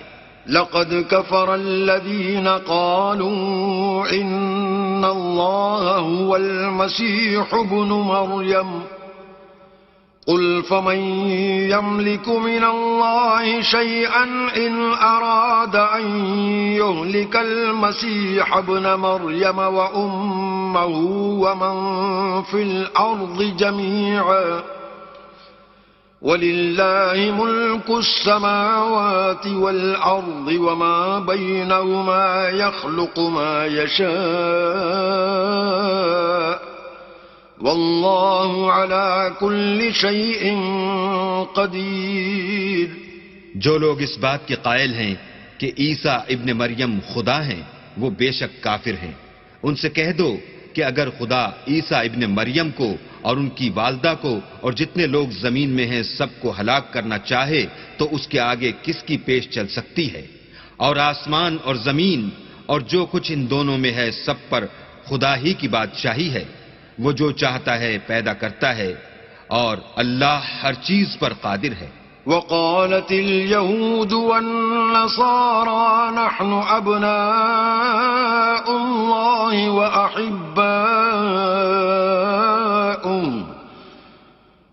لقد كفر الذين قالوا إن الله هو المسيح ابن مريم قل فمن يملك من الله شيئا إن أراد أن يهلك المسيح ابن مريم وأمه ومن في الأرض جميعا ولله ملك السماوات والأرض وما بينهما يخلق ما يشاء واللہ علی کل شیء قدیر۔ جو لوگ اس بات کے قائل ہیں کہ عیسیٰ ابن مریم خدا ہیں وہ بے شک کافر ہیں۔ ان سے کہہ دو کہ اگر خدا عیسیٰ ابن مریم کو اور ان کی والدہ کو اور جتنے لوگ زمین میں ہیں سب کو ہلاک کرنا چاہے تو اس کے آگے کس کی پیش چل سکتی ہے؟ اور آسمان اور زمین اور جو کچھ ان دونوں میں ہے سب پر خدا ہی کی بادشاہی ہے۔ وہ جو چاہتا ہے پیدا کرتا ہے اور اللہ ہر چیز پر قادر ہے۔ وقالت اليهود والنصارى نحن أبناء الله وأحباؤه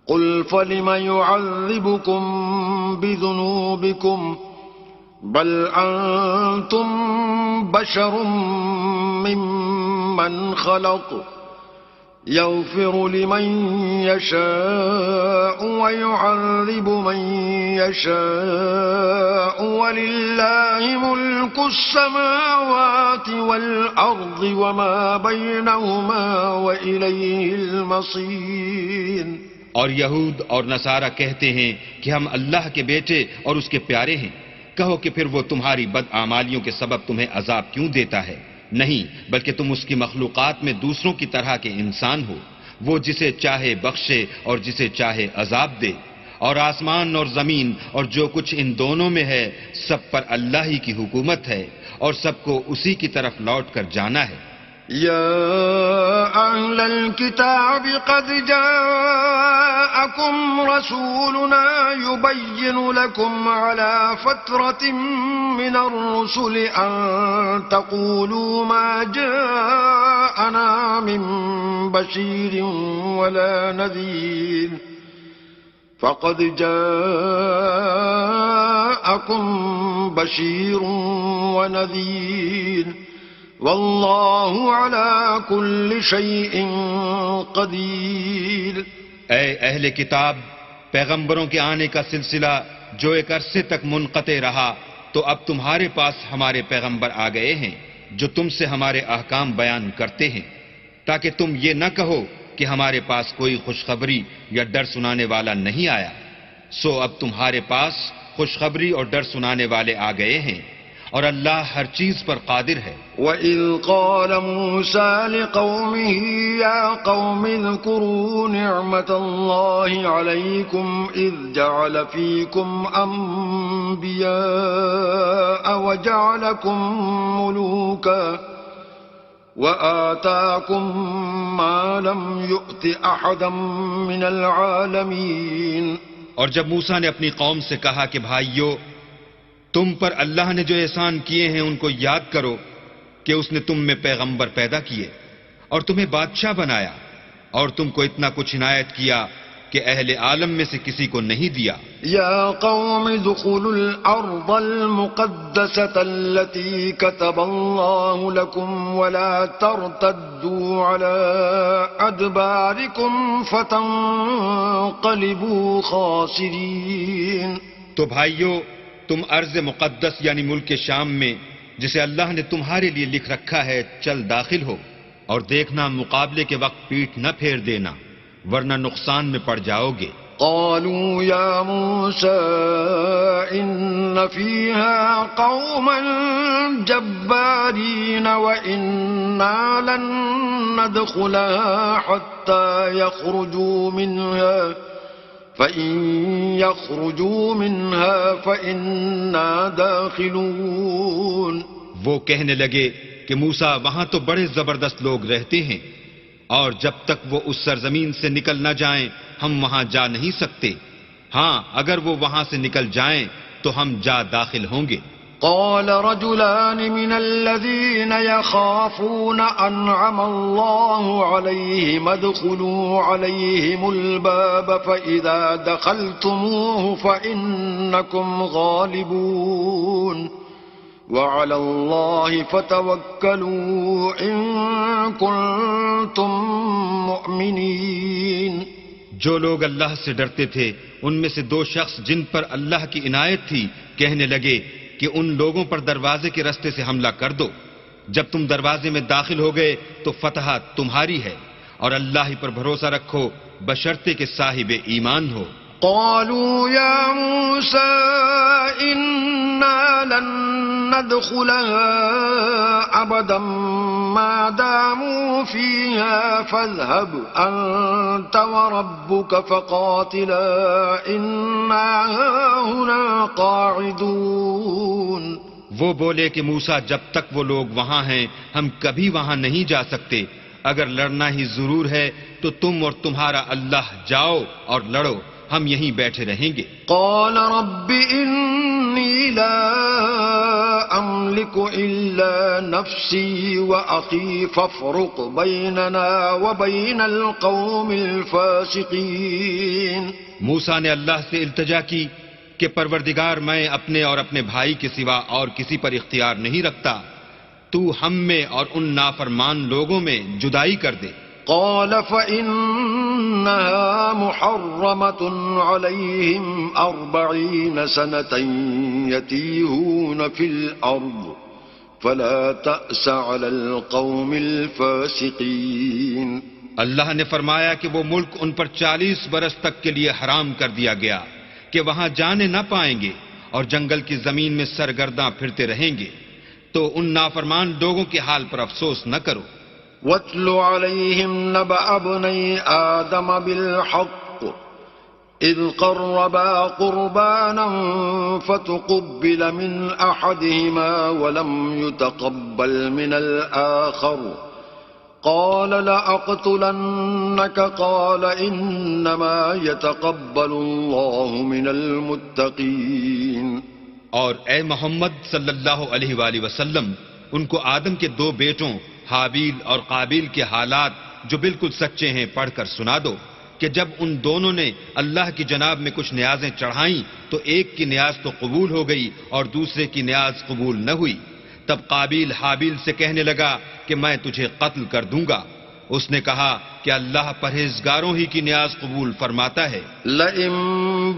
قل فلم يعذبكم بذنوبكم بل أنتم بشر ممن خلق يغفر لمن يشاء ويعذب من يشاء ولله ملك السماوات والأرض وما بينهما وإليه المصير۔ اور یہود اور نصارہ کہتے ہیں کہ ہم اللہ کے بیٹے اور اس کے پیارے ہیں۔ کہو کہ پھر وہ تمہاری بدعمالیوں کے سبب تمہیں عذاب کیوں دیتا ہے؟ نہیں، بلکہ تم اس کی مخلوقات میں دوسروں کی طرح کے انسان ہو۔ وہ جسے چاہے بخشے اور جسے چاہے عذاب دے۔ اور آسمان اور زمین اور جو کچھ ان دونوں میں ہے سب پر اللہ ہی کی حکومت ہے اور سب کو اسی کی طرف لوٹ کر جانا ہے۔ يا أهل الكتاب قد جاءكم رسولنا يبين لكم على فترة من الرسل أن تقولوا ما جاءنا من بشير ولا نذير فقد جاءكم بشير ونذير واللہ علی کل شیء قدیر۔ اے اہل کتاب، پیغمبروں کے آنے کا سلسلہ جو ایک عرصے تک منقطع رہا، تو اب تمہارے پاس ہمارے پیغمبر آ گئے ہیں جو تم سے ہمارے احکام بیان کرتے ہیں، تاکہ تم یہ نہ کہو کہ ہمارے پاس کوئی خوشخبری یا ڈر سنانے والا نہیں آیا۔ سو اب تمہارے پاس خوشخبری اور ڈر سنانے والے آ گئے ہیں، اور اللہ ہر چیز پر قادر ہے۔ وَإِذْ قَالَ مُوسَى لِقَوْمِهِ يَا قَوْمِ اذْكُرُوا نِعْمَةَ اللَّهِ عَلَيْكُمْ إِذْ جَعَلَ فِيكُمْ أَنْبِيَاءَ وَجَعَلَكُمْ مُلُوكًا وَآتَاكُمْ مَا لَمْ يُؤْتِ أَحَدًا مِنَ الْعَالَمِينَ۔ اور جب موسیٰ نے اپنی قوم سے کہا کہ بھائیو، تم پر اللہ نے جو احسان کیے ہیں ان کو یاد کرو کہ اس نے تم میں پیغمبر پیدا کیے اور تمہیں بادشاہ بنایا، اور تم کو اتنا کچھ عنایت کیا کہ اہل عالم میں سے کسی کو نہیں دیا۔ یا قوم ادخلوا الارض المقدسة التي كتب الله لكم ولا ترتدوا على ادباركم فتنقلبوا خاسرين۔ تو بھائیو، تم ارض مقدس یعنی ملک شام میں جسے اللہ نے تمہارے لیے لکھ رکھا ہے چل داخل ہو، اور دیکھنا مقابلے کے وقت پیٹھ نہ پھیر دینا، ورنہ نقصان میں پڑ جاؤ گے۔ قالوا يا موسى إن فيها قوما جبارين وإنا لن ندخلها حتى يخرجوا منها فَإِن يَخْرُجُوا مِنْهَا فَإِنَّا دَاخِلُونَ۔ وہ کہنے لگے کہ موسیٰ وہاں تو بڑے زبردست لوگ رہتے ہیں، اور جب تک وہ اس سرزمین سے نکل نہ جائیں ہم وہاں جا نہیں سکتے، ہاں اگر وہ وہاں سے نکل جائیں تو ہم جا داخل ہوں گے۔ قال رجلان من الذين يخافون أنعم الله عليهم ادخلوا عليهم الباب فإذا دخلتموه فإنكم غالبون وعلى الله فتوكلوا إن كنتم مؤمنين۔ جو لوگ اللہ سے ڈرتے تھے ان میں سے دو شخص جن پر اللہ کی عنایت تھی کہنے لگے کہ ان لوگوں پر دروازے کے رستے سے حملہ کر دو، جب تم دروازے میں داخل ہو گئے تو فتح تمہاری ہے، اور اللہ ہی پر بھروسہ رکھو بشرطے کہ صاحب ایمان ہو۔ قالوا يا موسى إنا لن ندخلها أبدا ما داموا فيها فاذهب أنت وربك فقاتلا إنا هنا قاعدون۔ وہ بولے کہ موسیٰ جب تک وہ لوگ وہاں ہیں ہم کبھی وہاں نہیں جا سکتے، اگر لڑنا ہی ضرور ہے تو تم اور تمہارا اللہ جاؤ اور لڑو، ہم یہیں بیٹھے رہیں گے۔ قال رب انی لا املک الا نفسی واخی فافرق بیننا وبین القوم الفاسقین۔ موسیٰ نے اللہ سے التجا کی کہ پروردگار میں اپنے اور اپنے بھائی کے سوا اور کسی پر اختیار نہیں رکھتا، تو ہم میں اور ان نافرمان لوگوں میں جدائی کر دے۔ قال فإنها محرمة عليهم 40 سنة يتيهون في الأرض فلا تأس على القوم الفاسقين۔ اللہ نے فرمایا کہ وہ ملک ان پر 40 برس تک کے لیے حرام کر دیا گیا کہ وہاں جانے نہ پائیں گے اور جنگل کی زمین میں سرگرداں پھرتے رہیں گے، تو ان نافرمان لوگوں کے حال پر افسوس نہ کرو۔ وَاتْلُ عَلَيْهِمْ نَبَأَ ابْنَيْ آدَمَ بِالْحَقِّ إِذْ قَرَّبَا قُرْبَانًا فَتُقُبِّلَ مِنْ أَحَدِهِمَا وَلَمْ يُتَقَبَّلْ مِنَ الْآخَرِ قال لأقتلنك قال إنما يتقبل الله من المتقين. اور اے محمد صلی اللہ علیہ وآلہ وسلم ان کو آدم کے 2 بیٹوں حابیل اور قابیل کے حالات جو بالکل سچے ہیں پڑھ کر سنا دو کہ جب ان دونوں نے اللہ کی جناب میں کچھ نیازیں چڑھائیں تو ایک کی نیاز تو قبول ہو گئی اور دوسرے کی نیاز قبول نہ ہوئی. تب قابیل حابیل سے کہنے لگا کہ میں تجھے قتل کر دوں گا. اس نے کہا کہ اللہ پرہیزگاروں ہی کی نیاز قبول فرماتا ہے. لئن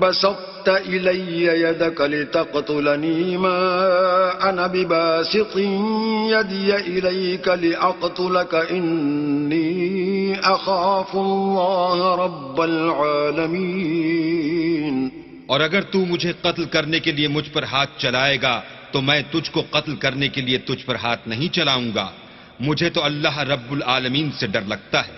بسطت إلي يدك لتقتلني ما أنا بباسط يدي إليك لأقتلك إني أخاف الله رب العالمين. اور اگر تو مجھے قتل کرنے کے لیے مجھ پر ہاتھ چلائے گا تو میں تجھ کو قتل کرنے کے لیے تجھ پر ہاتھ نہیں چلاؤں گا. مجھے تو اللہ رب العالمین سے ڈر لگتا ہے.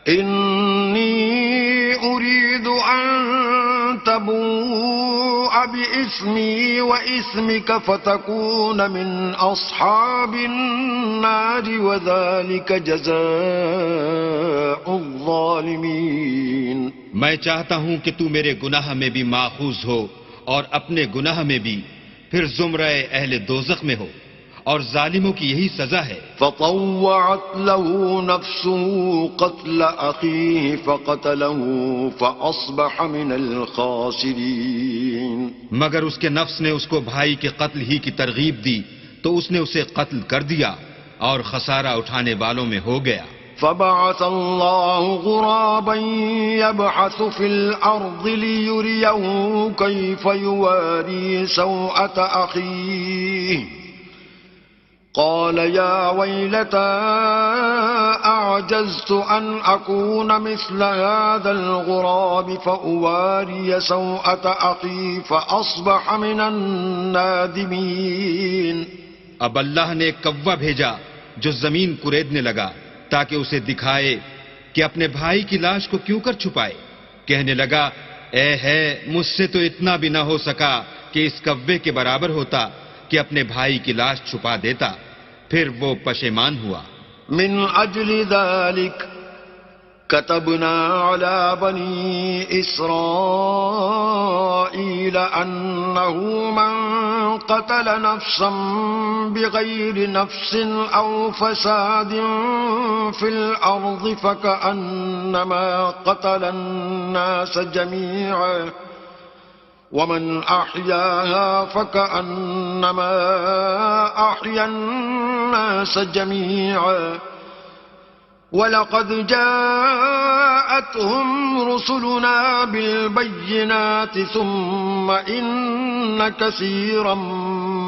إني أريد أن تبوء بإسمي وإسمك فتكون من أصحاب النار وذلك جزاء الظالمين. میں چاہتا ہوں کہ تو میرے گناہ میں بھی ماخوذ ہو اور اپنے گناہ میں بھی، پھر زمرہ اہل دوزخ میں ہو، اور ظالموں کی یہی سزا ہے. فطوعت له نفسه قتل أخيه فقتله فأصبح من الخاسرين. مگر اس کے نفس نے اس کو بھائی کے قتل ہی کی ترغیب دی تو اس نے اسے قتل کر دیا اور خسارہ اٹھانے والوں میں ہو گیا. فبعث الله غرابا يبحث في الأرض ليريه كيف يواري سوءة أخيه قال يا ويلتى أعجزت أن أكون مثل هذا الغراب فأواري سوءة أخي فأصبح من النادمين. اب اللہ نے ایک کوا بھیجا جو زمین کریدنے لگا تاکہ اسے دکھائے کہ اپنے بھائی کی لاش کو کیوں کر چھپائے. کہنے لگا اے ہے مجھ سے تو اتنا بھی نہ ہو سکا کہ اس کوے کے برابر ہوتا کہ اپنے بھائی کی لاش چھپا دیتا. پھر وہ پشیمان ہوا. من أجل ذلك كتبنا على بني إسرائيل أنه من قتل نفسا بغير نفس أو فساد في الأرض فكأنما قتل الناس جميعا ومن أحياها فكأنما أحيا الناس جميعا ولقد جاءتهم رسلنا بالبينات ثم إن كثيرا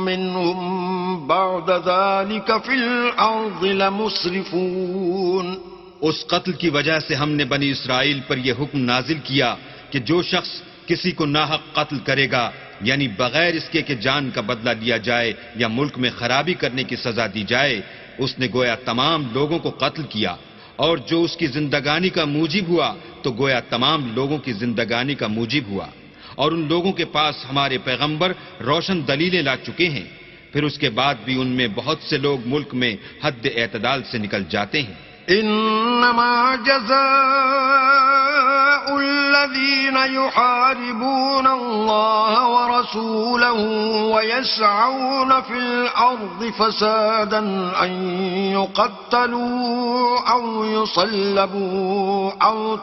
منهم بعد ذلك في الأرض لمسرفون. اس قتل کی وجہ سے ہم نے بنی اسرائیل پر یہ حکم نازل کیا کہ جو شخص کسی کو ناحق قتل کرے گا یعنی بغیر اس کے کہ جان کا بدلہ لیا جائے یا ملک میں خرابی کرنے کی سزا دی جائے، اس نے گویا تمام لوگوں کو قتل کیا. اور جو اس کی زندگانی کا موجب ہوا تو گویا تمام لوگوں کی زندگانی کا موجب ہوا. اور ان لوگوں کے پاس ہمارے پیغمبر روشن دلیلیں لا چکے ہیں، پھر اس کے بعد بھی ان میں بہت سے لوگ ملک میں حد اعتدال سے نکل جاتے ہیں. إنما جزاء الذين يحاربون الله ورسوله ويسعون في الأرض فسادا أن يقتلوا أو يصلبوا أو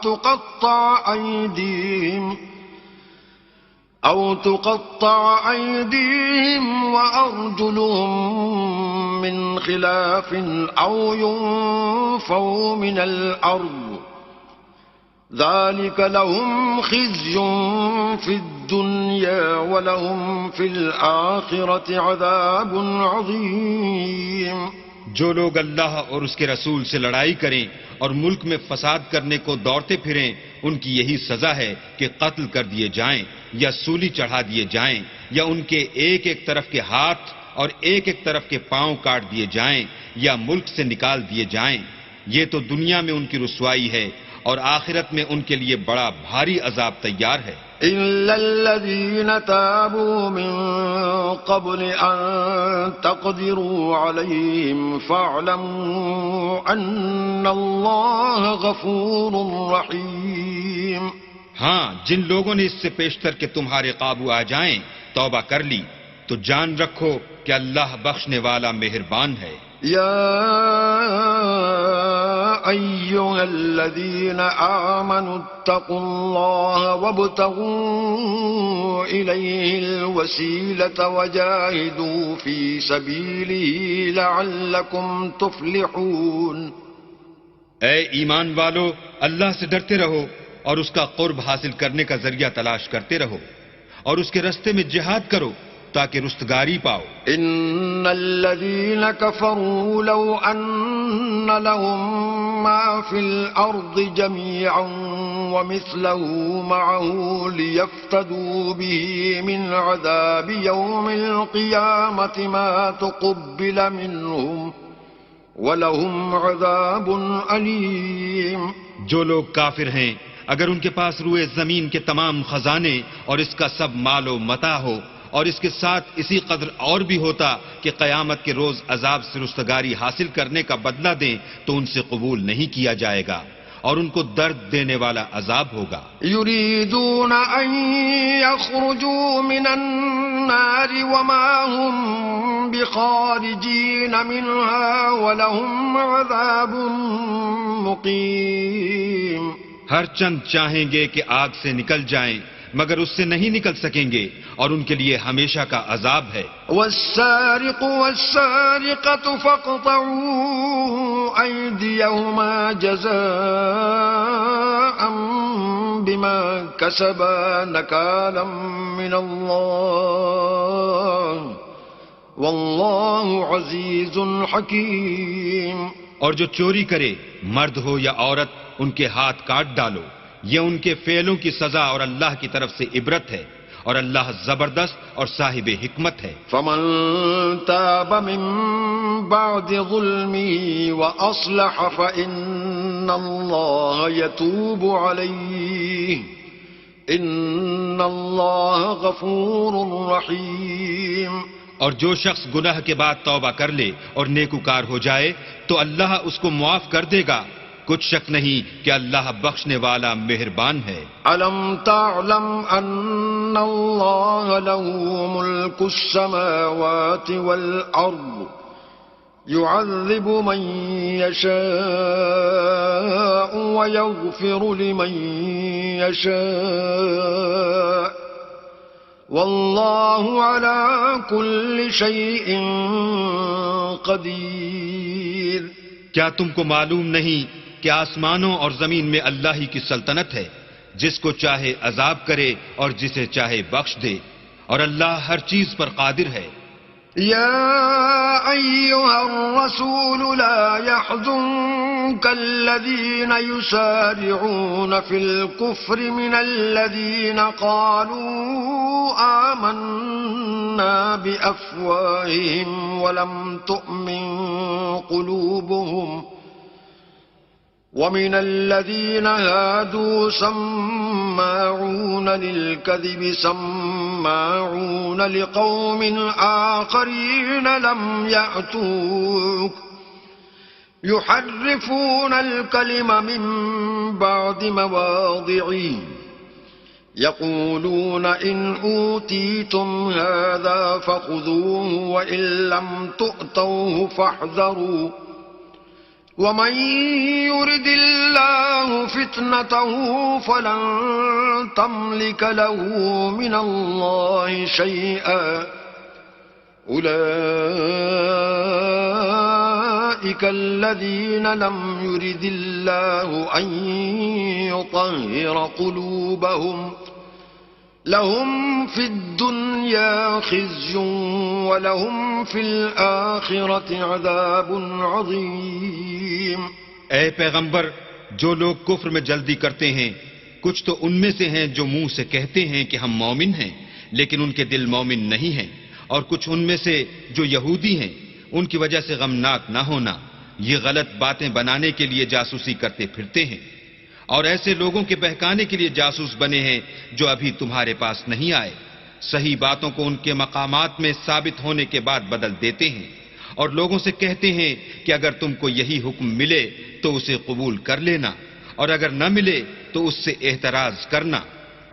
تقطع أيديهم وأرجلهم من خلاف أو ينفوا من الأرض ذلك لهم خزي في الدنيا ولهم في الآخرة عذاب عظيم. جو لوگ اللہ اور اس کے رسول سے لڑائی کریں اور ملک میں فساد کرنے کو دوڑتے پھریں، ان کی یہی سزا ہے کہ قتل کر دیے جائیں یا سولی چڑھا دیے جائیں یا ان کے ایک ایک طرف کے ہاتھ اور ایک ایک طرف کے پاؤں کاٹ دیے جائیں یا ملک سے نکال دیے جائیں. یہ تو دنیا میں ان کی رسوائی ہے اور آخرت میں ان کے لیے بڑا بھاری عذاب تیار ہے۔ إلا الذين تابوا من قبل أن تقدروا عليهم فاعلموا أن الله غفور رحيم۔ ہاں، جن لوگوں نے اس سے پیشتر کہ تمہارے قابو آ جائیں توبہ کر لی تو جان رکھو کہ اللہ بخشنے والا مہربان ہے۔ يا أيها الذين آمنوا اتقوا الله وابتغوا إليه الوسيلة وجاهدوا في سبيله لعلكم تفلحون۔ اے ایمان والو، اللہ سے ڈرتے رہو اور اس کا قرب حاصل کرنے کا ذریعہ تلاش کرتے رہو اور اس کے رستے میں جہاد کرو تاکہ رستگاری پاؤ۔ ان الذين كفروا لو ان لهم ما في الارض جميعا ومثله معه ليفتدوا به من عذاب يوم القيامة ما تقبل منهم ولهم عذاب أليم۔ جو لوگ کافر ہیں اگر ان کے پاس روئے زمین کے تمام خزانے اور اس کا سب مال و متاع ہو اور اس کے ساتھ اسی قدر اور بھی ہوتا کہ قیامت کے روز عذاب سے رستگاری حاصل کرنے کا بدلہ دیں تو ان سے قبول نہیں کیا جائے گا اور ان کو درد دینے والا عذاب ہوگا۔ يريدون أن يخرجوا من النار وما هم بخارجين منها ولهم عذاب مقيم۔ ہر چند چاہیں گے کہ آگ سے نکل جائیں مگر اس سے نہیں نکل سکیں گے اور ان کے لیے ہمیشہ کا عذاب ہے۔ والسارق والسارقة فاقطعوا أيديهما جزاء بما كسبا نكالا من الله والله عزيز حكيم۔ اور جو چوری کرے مرد ہو یا عورت ان کے ہاتھ کاٹ ڈالو، یہ ان کے فعلوں کی سزا اور اللہ کی طرف سے عبرت ہے اور اللہ زبردست اور صاحب حکمت ہے۔ فمن تاب من بعد ظلمه وأصلح فإن الله يتوب عليه إن الله غفور رحيم۔ اور جو شخص گناہ کے بعد توبہ کر لے اور نیکوکار ہو جائے تو اللہ اس کو معاف کر دے گا، کچھ شک نہیں کہ اللہ بخشنے والا مہربان ہے۔ ألم تعلم أن الله له ملك السماوات والأرض يعذب من يشاء ويغفر لمن يشاء والله على كل شيء قدير۔ کیا تم کو معلوم نہیں کہ آسمانوں اور زمین میں اللہ ہی کی سلطنت ہے، جس کو چاہے عذاب کرے اور جسے چاہے بخش دے، اور اللہ ہر چیز پر قادر ہے۔ يا أيها الرسول لا يحزنك الذين يسارعون في الكفر من الذين قالوا آمنا بأفواههم ولم تؤمن قلوبهم ومن الذين هادوا سماعون للكذب سماعون لقوم آخرين لم يأتوك يحرفون الكلم من بعد مواضعه يقولون إن أوتيتم هذا فخذوه وإن لم تؤتوه فاحذروا ومن يرد الله فتنته فلن تملك له من الله شيئا أولئك الذين لم يرد الله أن يطهر قلوبهم لهم في الدنيا خزي ولهم في الآخرة عذاب عظيم۔ اے پیغمبر، جو لوگ کفر میں جلدی کرتے ہیں کچھ تو ان میں سے ہیں جو منہ سے کہتے ہیں کہ ہم مومن ہیں لیکن ان کے دل مومن نہیں ہیں، اور کچھ ان میں سے جو یہودی ہیں، ان کی وجہ سے غمناک نہ ہونا، یہ غلط باتیں بنانے کے لیے جاسوسی کرتے پھرتے ہیں، اور ایسے لوگوں کے بہکانے کے لیے جاسوس بنے ہیں جو ابھی تمہارے پاس نہیں آئے، صحیح باتوں کو ان کے مقامات میں ثابت ہونے کے بعد بدل دیتے ہیں، اور لوگوں سے کہتے ہیں کہ اگر تم کو یہی حکم ملے تو اسے قبول کر لینا، اور اگر نہ ملے تو اس سے اعتراض کرنا،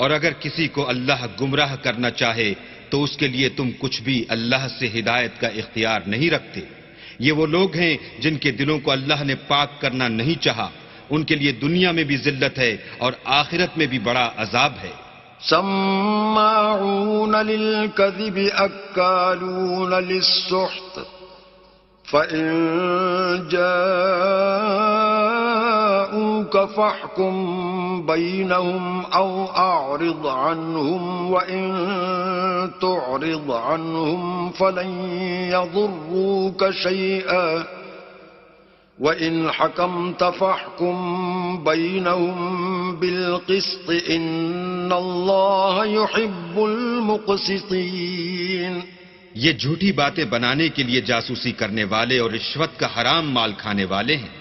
اور اگر کسی کو اللہ گمراہ کرنا چاہے تو اس کے لیے تم کچھ بھی اللہ سے ہدایت کا اختیار نہیں رکھتے۔ یہ وہ لوگ ہیں جن کے دلوں کو اللہ نے پاک کرنا نہیں چاہا، ان کے لیے دنیا میں بھی ذلت ہے اور آخرت میں بھی بڑا عذاب ہے۔ سماعون للكذب أكالون للسحت فإن جاءوك فاحكم بينهم أو أعرض عنهم وإن تعرض عنهم فلن يضروك شيئا وَإِنْ حَكَمْتَ فَاحْكُمْ بَيْنَهُمْ بِالْقِسْطِ إِنَّ اللَّهَ يُحِبُّ الْمُقْسِطِينَ۔ یہ جھوٹی باتیں بنانے کے لیے جاسوسی کرنے والے اور رشوت کا حرام مال کھانے والے ہیں۔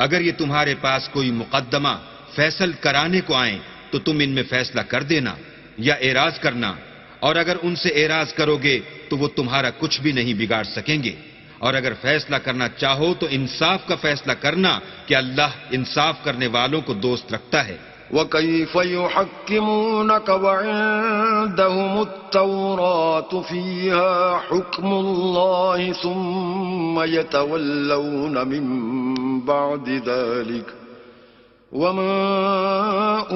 اگر یہ تمہارے پاس کوئی مقدمہ فیصل کرانے کو آئیں تو تم ان میں فیصلہ کر دینا یا اعراض کرنا، اور اگر ان سے اعراض کرو گے تو وہ تمہارا کچھ بھی نہیں بگاڑ سکیں گے، اور اگر فیصلہ کرنا چاہو تو انصاف کا فیصلہ کرنا کہ اللہ انصاف کرنے والوں کو دوست رکھتا ہے۔ وَكَيْفَ يُحَكِّمُونَكَ وَعِندَهُمُ التَّوْرَاةُ فِيهَا حُكْمُ اللَّهِ ثُمَّ يَتَوَلَّوْنَ مِن بَعْدِ ذَلِكَ وَمَا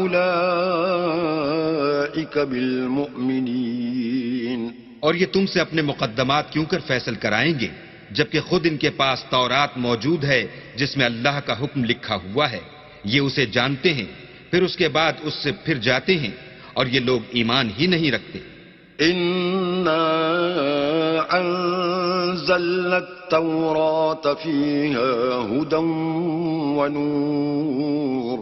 أُولَئِكَ بِالْمُؤْمِنِينَ۔ اور یہ تم سے اپنے مقدمات کیوں کر فیصل کرائیں گے جبکہ خود ان کے پاس تورات موجود ہے جس میں اللہ کا حکم لکھا ہوا ہے، یہ اسے جانتے ہیں، پھر اس کے بعد اس سے پھر جاتے ہیں، اور یہ لوگ ایمان ہی نہیں رکھتے۔ إِنَّا أَنزَلْنَا التَّوْرَاةَ فِيهَا هُدًى وَنُورٌ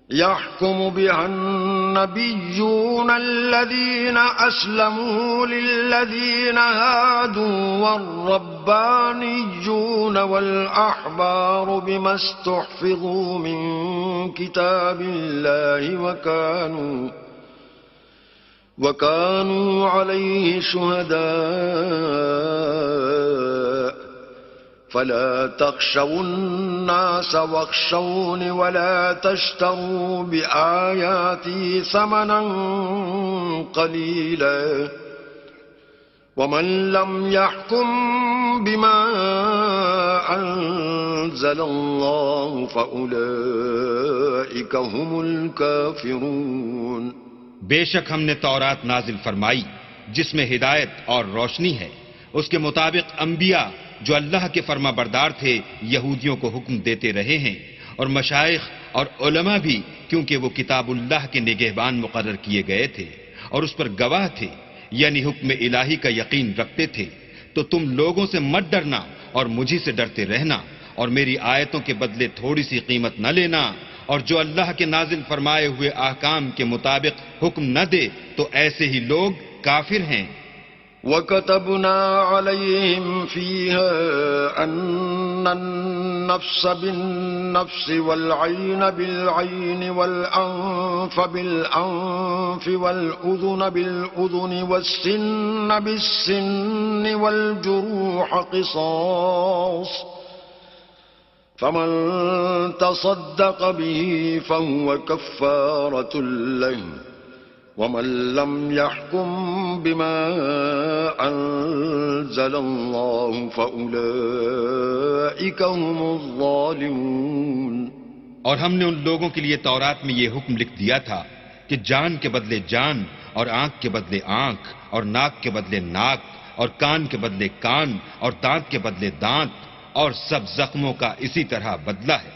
يحكم بها النبيون الذين أسلموا للذين هادوا والربانيون والأحبار بما استحفظوا من كتاب الله وكانوا عليه شهداء فلا تخشوا الناس واخشوني ولا تشتروا بآياتي ثمنا قليلا ومن لم يحكم بما أنزل الله فأولئك هم الكافرون۔ بے شک ہم نے تورات نازل فرمائی جس میں ہدایت اور روشنی ہے، اس کے مطابق انبیاء جو اللہ کے فرما بردار تھے یہودیوں کو حکم دیتے رہے ہیں، اور مشائخ اور علماء بھی، کیونکہ وہ کتاب اللہ کے نگہبان مقرر کیے گئے تھے اور اس پر گواہ تھے، یعنی حکم الہی کا یقین رکھتے تھے۔ تو تم لوگوں سے مت ڈرنا اور مجھی سے ڈرتے رہنا، اور میری آیتوں کے بدلے تھوڑی سی قیمت نہ لینا، اور جو اللہ کے نازل فرمائے ہوئے احکام کے مطابق حکم نہ دے تو ایسے ہی لوگ کافر ہیں۔ وَكَتَبْنَا عَلَيْهِمْ فِيهَا أَنَّ النَّفْسَ بِالنَّفْسِ وَالْعَيْنَ بِالْعَيْنِ وَالْأَنفَ بِالْأَنفِ وَالْأُذُنَ بِالْأُذُنِ وَالسِّنَّ بِالسِّنِّ وَالْجُرُوحَ قِصَاصٌ فَمَن تَصَدَّقَ بِهِ فَهُوَ كَفَّارَةٌ لَّهُ وَمَن لَّمْ يَحْكُم بِمَا أَنزَلَ اللَّهُ فَأُولَئِكَ هُمُ الظَّالِمُونَ۔ اور ہم نے ان لوگوں کے لیے تورات میں یہ حکم لکھ دیا تھا کہ جان کے بدلے جان، اور آنکھ کے بدلے آنکھ، اور ناک کے بدلے ناک، اور کان کے بدلے کان، اور دانت کے بدلے دانت، اور سب زخموں کا اسی طرح بدلہ ہے،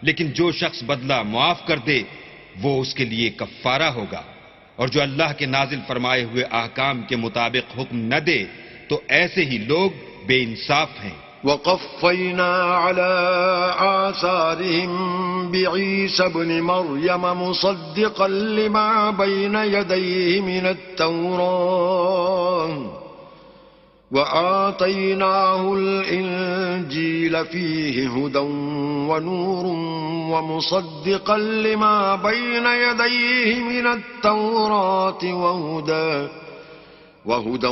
لیکن جو شخص بدلہ معاف کر دے وہ اس کے لیے کفارہ ہوگا، اور جو اللہ کے نازل فرمائے ہوئے احکام کے مطابق حکم نہ دے تو ایسے ہی لوگ بے انصاف ہیں۔ وَقَفَّيْنَا عَلَىٰ آثَارِهِم بِعِيسَى ابْنِ مَرْيَمَ مُصَدِّقًا لِّمَا بَيْنَ يَدَيْهِ مِنَ التَّوْرَاةِ وآتيناه الإنجيل فيه هدى ونور ومصدقا لما بين يديه من التوراة وهدى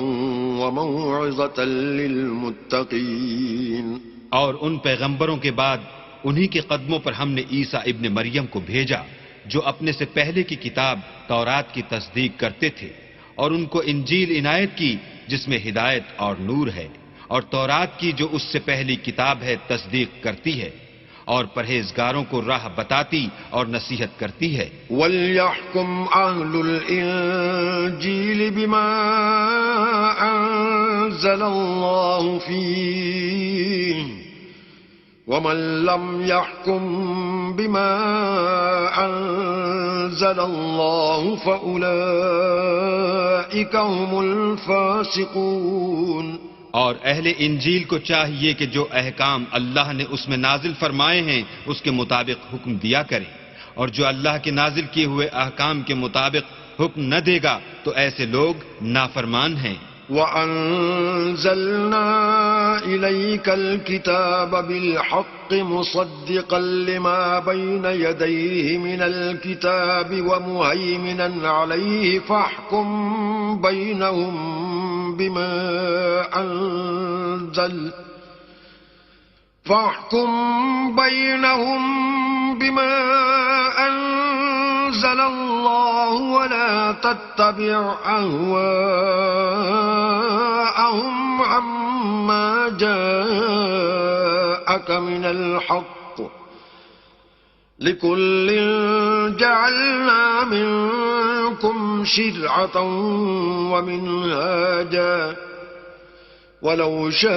وموعظة للمتقين. اور ان پیغمبروں کے بعد انہی کے قدموں پر ہم نے عیسیٰ ابن مریم کو بھیجا جو اپنے سے پہلے کی کتاب تورات کی تصدیق کرتے تھے، اور ان کو انجیل عنایت کی جس میں ہدایت اور نور ہے، اور تورات کی جو اس سے پہلی کتاب ہے تصدیق کرتی ہے، اور پرہیزگاروں کو راہ بتاتی اور نصیحت کرتی ہے. وَلْيَحْكُمْ أَهْلُ الْإِنجِيلِ بِمَا أَنزَلَ اللَّهُ فِيهِ وَمَن لَّمْ يَحْكُم بِمَا أَنزَلَ اللَّهُ فَأُولَئِكَ هُمُ الْفَاسِقُونَ. اور اہل انجیل کو چاہیے کہ جو احکام اللہ نے اس میں نازل فرمائے ہیں اس کے مطابق حکم دیا کریں، اور جو اللہ کے نازل کیے ہوئے احکام کے مطابق حکم نہ دے گا تو ایسے لوگ نافرمان ہیں. وَأَنزَلْنَا إِلَيْكَ الْكِتَابَ بِالْحَقِّ مُصَدِّقًا لِمَا بَيْنَ يَدَيْهِ مِنَ الْكِتَابِ وَمُهَيْمِنًا عَلَيْهِ فَاحْكُم بَيْنَهُم بِمَا أَنزَلَ اللَّهُ وَلَا تَتَّبِعْ أَهْوَاءَهُمْ عَمَّا جَاءَكَ مِنَ الْحَقِّ ۚ لِكُلٍّ جَعَلْنَا مِنكُمْ شِرْعَةً وَمِنْهَاجًا ۚ وَلَوْ شَاءَ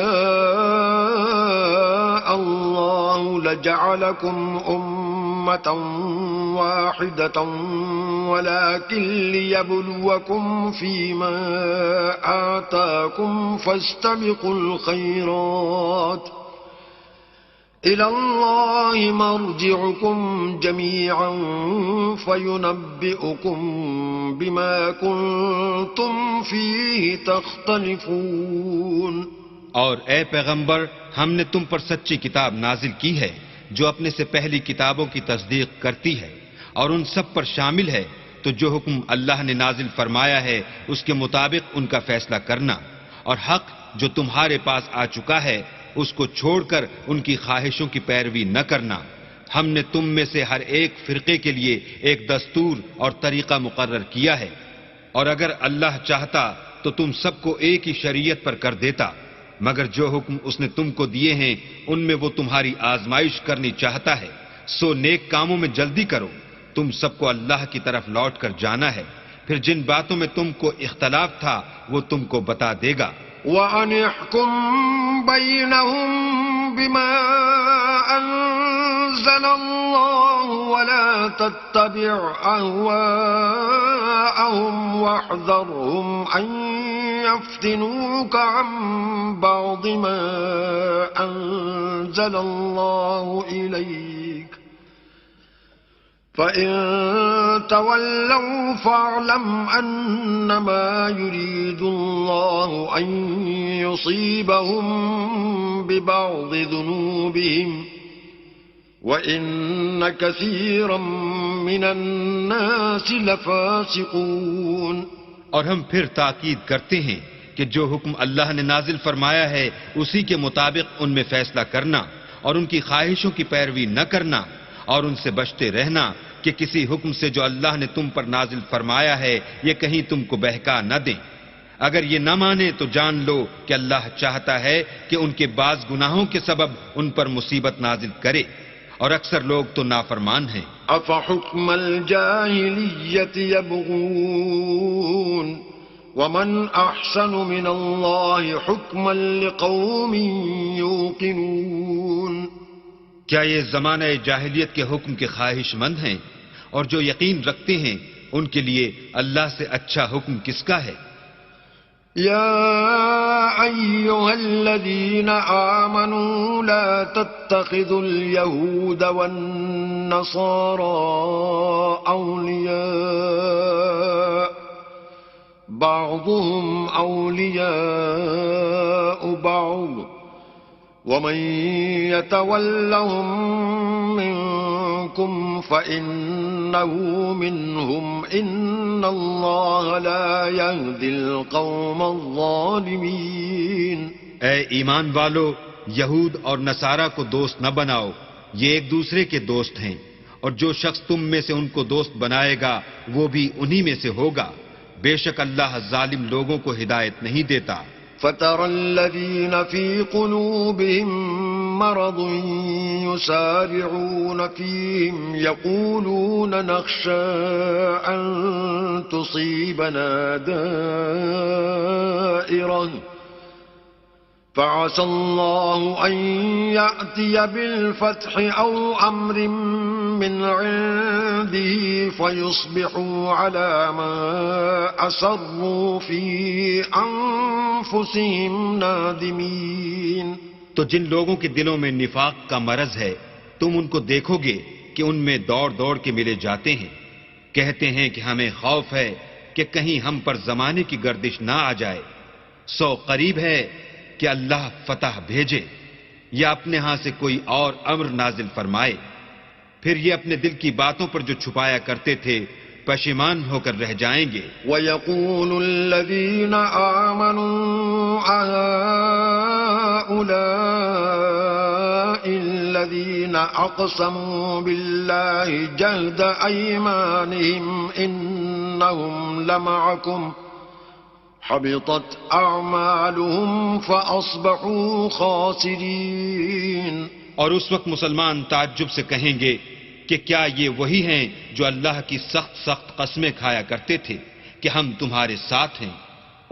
اللَّهُ لَجَعَلَكُمْ أُمَّةً وَاحِدَةً وَلَكِن لِّيَبْلُوَكُمْ فِيمَا آتَاكُمْ فَاسْتَبِقُوا الْخَيْرَاتِ ۚ إِلَى اللَّهِ مَرْجِعُكُمْ جَمِيعًا فَيُنَبِّئُكُم بِمَا كُنتُمْ فِيهِ تَخْتَلِفُونَ. اور اے پیغمبر، ہم نے تم پر سچی کتاب نازل کی ہے جو اپنے سے پہلی کتابوں کی تصدیق کرتی ہے اور ان سب پر شامل ہے، تو جو حکم اللہ نے نازل فرمایا ہے اس کے مطابق ان کا فیصلہ کرنا، اور حق جو تمہارے پاس آ چکا ہے اس کو چھوڑ کر ان کی خواہشوں کی پیروی نہ کرنا. ہم نے تم میں سے ہر ایک فرقے کے لیے ایک دستور اور طریقہ مقرر کیا ہے، اور اگر اللہ چاہتا تو تم سب کو ایک ہی شریعت پر کر دیتا، مگر جو حکم اس نے تم کو دیے ہیں ان میں وہ تمہاری آزمائش کرنی چاہتا ہے. سو نیک کاموں میں جلدی کرو، تم سب کو اللہ کی طرف لوٹ کر جانا ہے، پھر جن باتوں میں تم کو اختلاف تھا وہ تم کو بتا دے گا. وَأَنِ احْكُم بَيْنَهُم بِمَا أَنزَلَ اللَّهُ وَلَا تَتَّبِعْ أَهْوَاءَهُمْ وَاحْذَرْهُمْ أَن يَفْتِنُوكَ عَن بَعْضِ مَا أَنزَلَ اللَّهُ إِلَيْكَ ۖ فَإِن تَوَلَّوْا فَاعْلَمْ أَنَّمَا يُرِيدُ اللَّهُ أَن يُصِيبَهُم بِبَعْضِ ذُنُوبِهِمْ وَإِنَّ كَثِيرًا مِّنَ النَّاسِ لَفَاسِقُونَ. اور ہم پھر تاکید کرتے ہیں کہ جو حکم اللہ نے نازل فرمایا ہے اسی کے مطابق ان میں فیصلہ کرنا اور ان کی خواہشوں کی پیروی نہ کرنا، اور ان سے بچتے رہنا کہ کسی حکم سے جو اللہ نے تم پر نازل فرمایا ہے یہ کہیں تم کو بہکا نہ دیں. اگر یہ نہ مانے تو جان لو کہ اللہ چاہتا ہے کہ ان کے بعض گناہوں کے سبب ان پر مصیبت نازل کرے، اور اکثر لوگ تو نافرمان ہیں. أَفَحُكْمَ الْجَاهِلِيَّةِ يَبْغُونَ وَمَنْ أَحْسَنُ مِنَ اللَّهِ حُكْمًا لِقَوْمٍ يُوقِنُونَ. کیا یہ زمانہ جاہلیت کے حکم کے خواہش مند ہیں، اور جو یقین رکھتے ہیں ان کے لیے اللہ سے اچھا حکم کس کا ہے؟ يا أيها الذين آمنوا لا تتخذوا اليهود والنصارى أولياء بعضهم أولياء بعض ومن يتولهم منكم فإنه منهم إن الله لا يهدي القوم الظالمين. اے ایمان والو، یہود اور نصارہ کو دوست نہ بناؤ، یہ ایک دوسرے کے دوست ہیں، اور جو شخص تم میں سے ان کو دوست بنائے گا وہ بھی انہی میں سے ہوگا. بے شک اللہ ظالم لوگوں کو ہدایت نہیں دیتا. فَتَرَى الَّذِينَ فِي قُلُوبِهِم مَّرَضٌ يُسَارِعُونَ فِيهِمْ يَقُولُونَ نَخْشَىٰ أَن تُصِيبَنَا دَائِرَةٌ فَعَسَى اللَّهُ أَن يَأْتِيَ بِالْفَتْحِ أَوْ أَمْرٍ مِّنْ عِندِهِ فَيُصْبِحُوا عَلَىٰ مَا أَسَرُّوا فِي أَنفُسِهِمْ نَادِمِينَ. تو جن لوگوں کے دلوں میں نفاق کا مرض ہے تم ان کو دیکھو گے کہ ان میں دوڑ دوڑ کے ملے جاتے ہیں، کہتے ہیں کہ ہمیں خوف ہے کہ کہیں ہم پر زمانے کی گردش نہ آ جائے. سو قریب ہے کہ اللہ فتح بھیجے یا اپنے ہاں سے کوئی اور امر نازل فرمائے، پھر یہ اپنے دل کی باتوں پر جو چھپایا کرتے تھے پشیمان ہو کر رہ جائیں گے. وَيَقُولُ الَّذِينَ آمَنُوا أَهَٰؤُلَاءِ الَّذِينَ أَقْسَمُوا بِاللَّهِ جَهْدَ أَيْمَانِهِمْ إِنَّهُمْ لَمَعَكُمْ حبطت اعمالهم فاصبحوا خاسرین. اور اس وقت مسلمان تعجب سے کہیں گے کہ کیا یہ وہی ہیں جو اللہ کی سخت سخت قسمیں کھایا کرتے تھے کہ ہم تمہارے ساتھ ہیں؟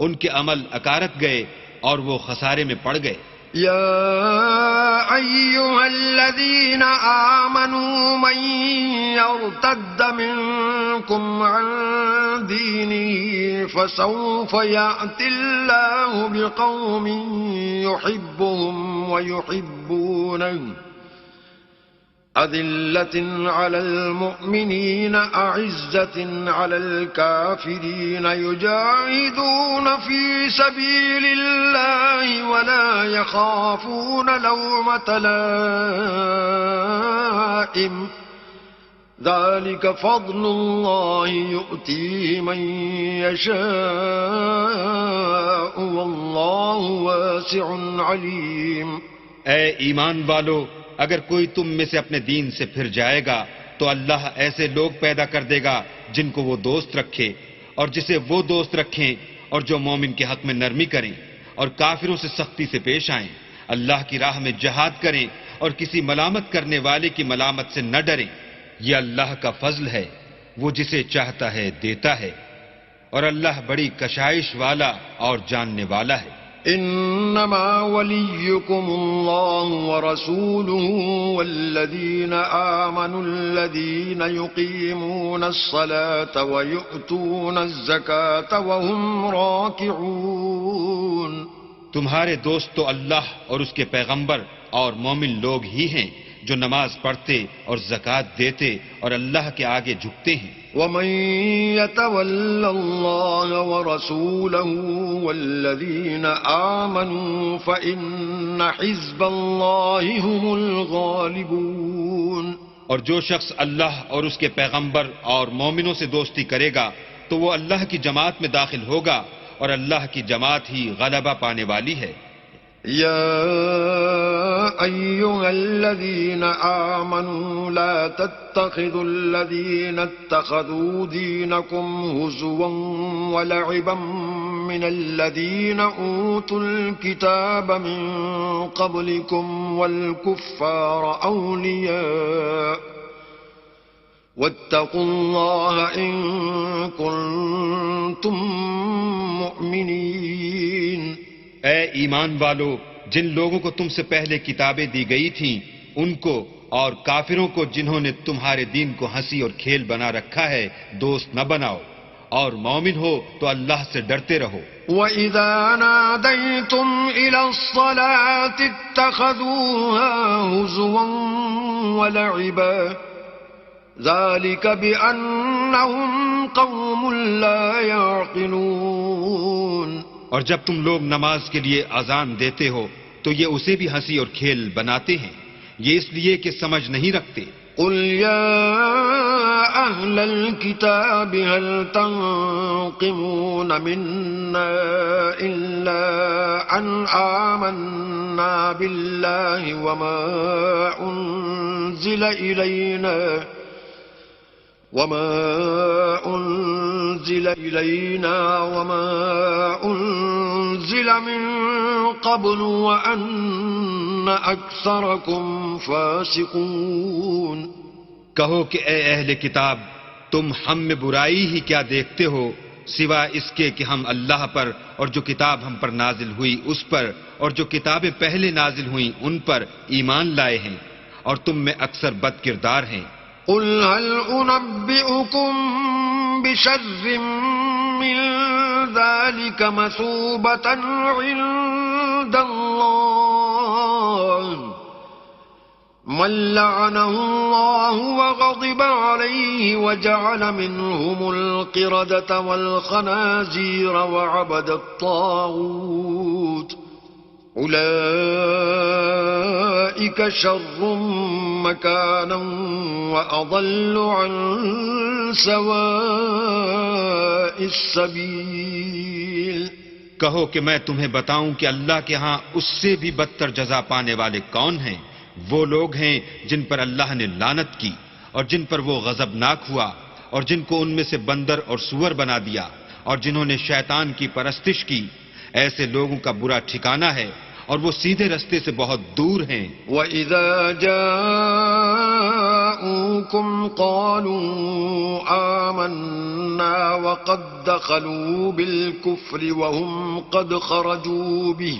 ان کے عمل اکارت گئے اور وہ خسارے میں پڑ گئے. يا أيها الذين آمنوا من يرتد منكم عن دينه فسوف يأتي الله بقوم يحبهم ويحبونه أذلة على المؤمنين أعزة على الكافرين يجاهدون في سبيل الله ولا يخافون لومة لائم ذلك فضل الله يؤتيه من يشاء والله واسع عليم. اے ایمان والو، اگر کوئی تم میں سے اپنے دین سے پھر جائے گا تو اللہ ایسے لوگ پیدا کر دے گا جن کو وہ دوست رکھے اور جسے وہ دوست رکھیں، اور جو مومن کے حق میں نرمی کریں اور کافروں سے سختی سے پیش آئیں، اللہ کی راہ میں جہاد کریں اور کسی ملامت کرنے والے کی ملامت سے نہ ڈریں. یہ اللہ کا فضل ہے، وہ جسے چاہتا ہے دیتا ہے، اور اللہ بڑی کشائش والا اور جاننے والا ہے. انما وليكم الله ورسوله والذين آمنوا الذين يقيمون الصلاة ويؤتون الزكاة وهم راكعون. تمہارے دوست تو اللہ اور اس کے پیغمبر اور مومن لوگ ہی ہیں جو نماز پڑھتے اور زکوٰۃ دیتے اور اللہ کے آگے جھکتے ہیں. ومن يتول الله ورسوله والذين آمنوا فإن حزب الله هم الغالبون. اور جو شخص اللہ اور اس کے پیغمبر اور مومنوں سے دوستی کرے گا تو وہ اللہ کی جماعت میں داخل ہوگا، اور اللہ کی جماعت ہی غلبہ پانے والی ہے. يا أيها الذين آمنوا لا تتخذوا الذين اتخذوا دينكم هزوا ولعبا من الذين أوتوا الكتاب من قبلكم والكفار أولياء واتقوا الله إن كنتم مؤمنين. اے ایمان والو، جن لوگوں کو تم سے پہلے کتابیں دی گئی تھیں ان کو اور کافروں کو جنہوں نے تمہارے دین کو ہنسی اور کھیل بنا رکھا ہے دوست نہ بناؤ، اور مومن ہو تو اللہ سے ڈرتے رہو. وَإِذَا نَادَيْتُمْ إِلَى الصَّلَاةِ اتَّخَذُوهَا هُزُوًا وَلَعِبًا ذَلِكَ بِأَنَّهُمْ قَوْمٌ لا يعقلون. اور جب تم لوگ نماز کے لیے اذان دیتے ہو تو یہ اسے بھی ہنسی اور کھیل بناتے ہیں، یہ اس لیے کہ سمجھ نہیں رکھتے. قل يا أهل الكتاب هل تنقمون منا إلا أن آمنا بالله وما أنزل إلينا وما أنزل من قبل وأن أكثركم فاسقون. کہو کہ اے اہل کتاب، تم ہم میں برائی ہی کیا دیکھتے ہو سوائے اس کے کہ ہم اللہ پر اور جو کتاب ہم پر نازل ہوئی اس پر اور جو کتابیں پہلے نازل ہوئیں ان پر ایمان لائے ہیں، اور تم میں اکثر بد کردار ہیں. قل هل أنبئكم بشر من ذلك مثوبة عند الله من لعنه الله وغضب عليه وجعل منهم القردة والخنازير وعبد الطاغوت أولئك شر مكانا وأضل عن سواء السبيل. کہو کہ میں تمہیں بتاؤں کہ اللہ کے ہاں اس سے بھی بدتر جزا پانے والے کون ہیں؟ وہ لوگ ہیں جن پر اللہ نے لعنت کی اور جن پر وہ غضبناک ہوا اور جن کو ان میں سے بندر اور سور بنا دیا اور جنہوں نے شیطان کی پرستش کی. ایسے لوگوں کا برا ٹھکانہ ہے اور وہ سیدھے رستے سے بہت دور ہیں. وَإِذَا جَاءُوكُمْ قَالُوا آمَنَّا وَقَدْ دَخَلُوا بِالْكُفْرِ وَهُمْ قَدْ خَرَجُوا بِهِ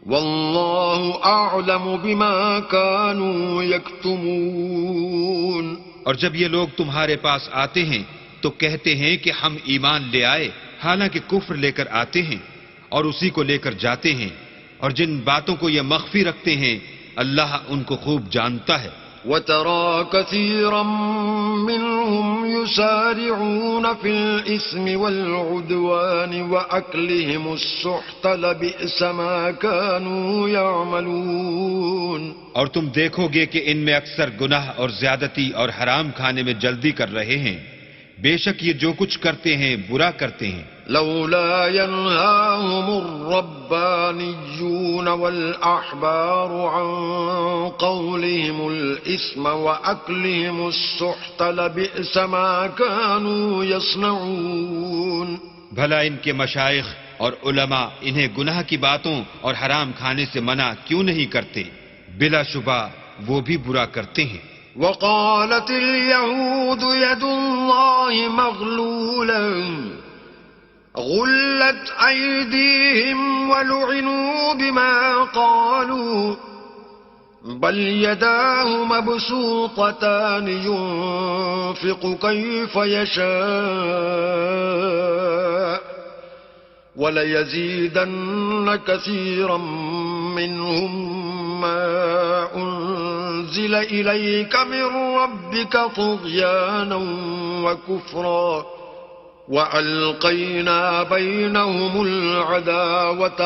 وَاللَّهُ أَعْلَمُ بِمَا كَانُوا يَكْتُمُونَ. اور جب یہ لوگ تمہارے پاس آتے ہیں تو کہتے ہیں کہ ہم ایمان لے آئے، حالانکہ کفر لے کر آتے ہیں اور اسی کو لے کر جاتے ہیں، اور جن باتوں کو یہ مخفی رکھتے ہیں اللہ ان کو خوب جانتا ہے. وَتَرَى كَثِيرًا مِّنْهُمْ يُسَارِعُونَ فِي الْإِثْمِ وَالْعُدْوَانِ وَأَكْلِهِمُ السُّحْتَ لَبِئْسَ مَا كَانُوا يَعْمَلُونَ. اور تم دیکھو گے کہ ان میں اکثر گناہ اور زیادتی اور حرام کھانے میں جلدی کر رہے ہیں، بے شک یہ جو کچھ کرتے ہیں برا کرتے ہیں. لولا ينهاهم الربانيون والأحبار عن قولهم الإثم وأكلهم السحت لبئس ما كانوا يصنعون. بھلا ان کے مشائخ اور علماء انہیں گناہ کی باتوں اور حرام کھانے سے منع کیوں نہیں کرتے؟ بلا شبہ وہ بھی برا کرتے ہیں. وقالت اليهود يد الله مغلولة غلت أيديهم ولعنوا بما قالوا بل يداه مبسوطتان ينفق كيف يشاء وليزيدن كثيرا منهم ما أنزل إليك من ربك طغيانا وكفرا وألقينا بينهم العداوة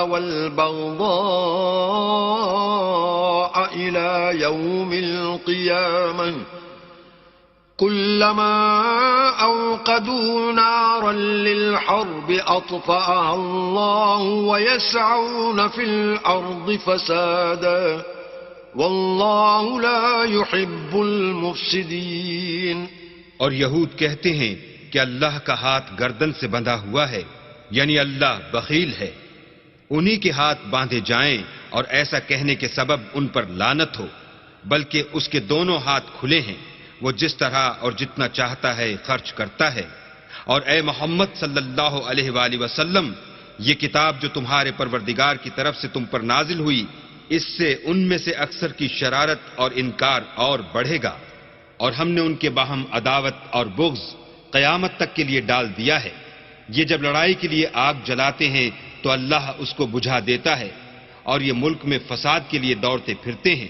والبغضاء إلى يوم القيامة كلما أوقدوا نارا للحرب أطفأها الله ويسعون في الأرض فسادا والله لا يحب المفسدين. اور یہود کہتے ہیں کہ اللہ کا ہاتھ گردن سے بندھا ہوا ہے، یعنی اللہ بخیل ہے. انہی کے ہاتھ باندھے جائیں اور ایسا کہنے کے سبب ان پر لعنت ہو، بلکہ اس کے دونوں ہاتھ کھلے ہیں، وہ جس طرح اور جتنا چاہتا ہے خرچ کرتا ہے. اور اے محمد صلی اللہ علیہ وآلہ وسلم، یہ کتاب جو تمہارے پروردگار کی طرف سے تم پر نازل ہوئی، اس سے ان میں سے اکثر کی شرارت اور انکار اور بڑھے گا، اور ہم نے ان کے باہم عداوت اور بغض قیامت تک کے لیے ڈال دیا ہے. یہ جب لڑائی کے لیے آگ جلاتے ہیں تو اللہ اس کو بجھا دیتا ہے، اور یہ ملک میں فساد کے لیے دوڑتے پھرتے ہیں،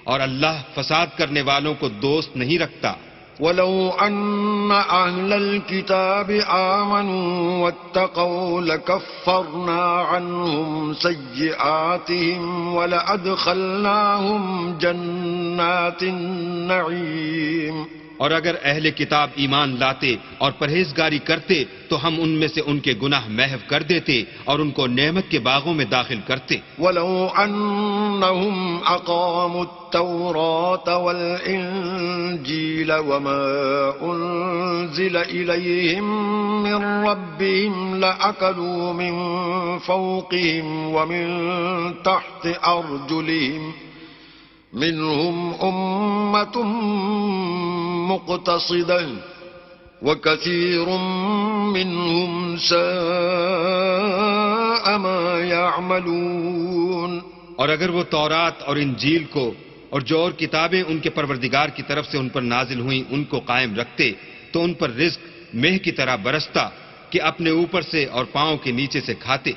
اور اللہ فساد کرنے والوں کو دوست نہیں رکھتا. ولو أن أهل الكتاب آمنوا واتقوا لكفرنا عنهم سيئاتهم ولأدخلناهم جنات النعيم. اور اگر اہل کتاب ایمان لاتے اور پرہیزگاری کرتے تو ہم ان میں سے ان کے گناہ محو کر دیتے اور ان کو نعمت کے باغوں میں داخل کرتے. ولو أنهم أقاموا التوراة والإنجيل وما أنزل إليهم من ربهم لأكلوا من فوقهم ومن تحت أرجلهم منهم أمة مقتصدة وكثير منهم ساء ما يعملون. اور اگر وہ تورات اور انجیل کو اور جو اور کتابیں ان کے پروردگار کی طرف سے ان پر نازل ہوئیں ان کو قائم رکھتے تو ان پر رزق مہ کی طرح برستا کہ اپنے اوپر سے اور پاؤں کے نیچے سے کھاتے.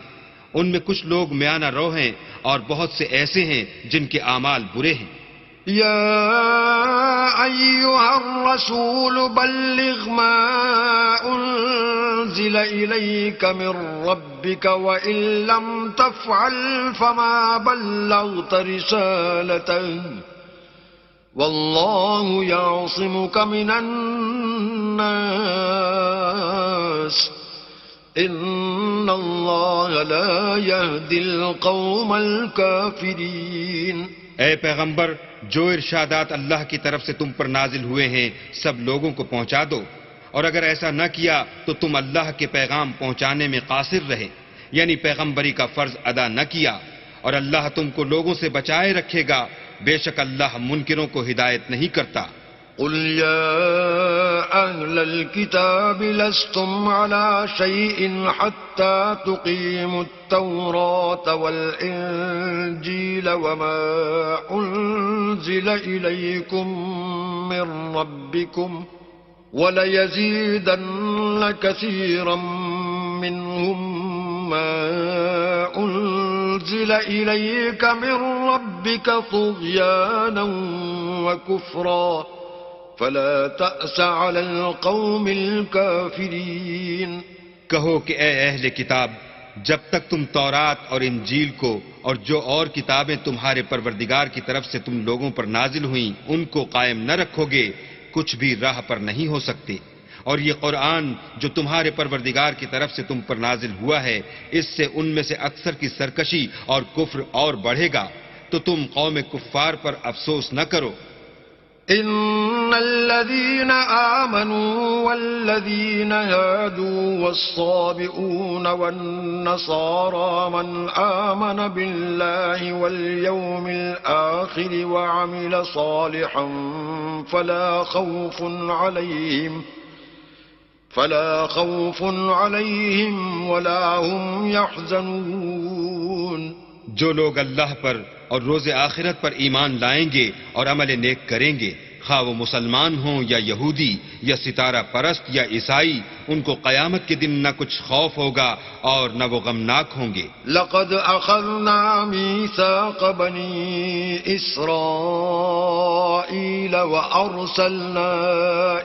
ان میں کچھ لوگ میانہ رو ہیں اور بہت سے ایسے ہیں جن کے اعمال برے ہیں. يا أيها الرسول بلغ ما أنزل إليك من ربك وإن لم تفعل فما بلغت رسالته والله يعصمك من الناس إن الله لا يهدي القوم الكافرين. اے پیغمبر، جو ارشادات اللہ کی طرف سے تم پر نازل ہوئے ہیں سب لوگوں کو پہنچا دو، اور اگر ایسا نہ کیا تو تم اللہ کے پیغام پہنچانے میں قاصر رہے، یعنی پیغمبری کا فرض ادا نہ کیا، اور اللہ تم کو لوگوں سے بچائے رکھے گا، بے شک اللہ منکروں کو ہدایت نہیں کرتا. قل يا أهل الكتاب لستم على شيء حتى تقيموا التوراة والإنجيل وما أنزل إليكم من ربكم وليزيدن كثيرا منهم ما أنزل إليك من ربك طغيانا وكفرا فلا تأس على القوم الكافرين. کہو کہ اے اہل کتاب، جب تک تم تورات اور انجیل کو اور جو اور کتابیں تمہارے پروردگار کی طرف سے تم لوگوں پر نازل ہوئیں ان کو قائم نہ رکھو گے کچھ بھی راہ پر نہیں ہو سکتے. اور یہ قرآن جو تمہارے پروردگار کی طرف سے تم پر نازل ہوا ہے اس سے ان میں سے اکثر کی سرکشی اور کفر اور بڑھے گا، تو تم قوم کفار پر افسوس نہ کرو. إن الذين آمنوا والذين هادوا والصابئون والنصارى من آمن بالله واليوم الآخر وعمل صالحا فلا خوف عليهم ولا هم يحزنون. جو لوگ اللہ پر اور روز آخرت پر ایمان لائیں گے اور عمل نیک کریں گے، خواہ وہ مسلمان ہوں یا یہودی یا ستارہ پرست یا عیسائی، ان کو قیامت کے دن نہ کچھ خوف ہوگا اور نہ وہ غمناک ہوں گے. لقد أخذنا ميثاق بني إسرائيل وأرسلنا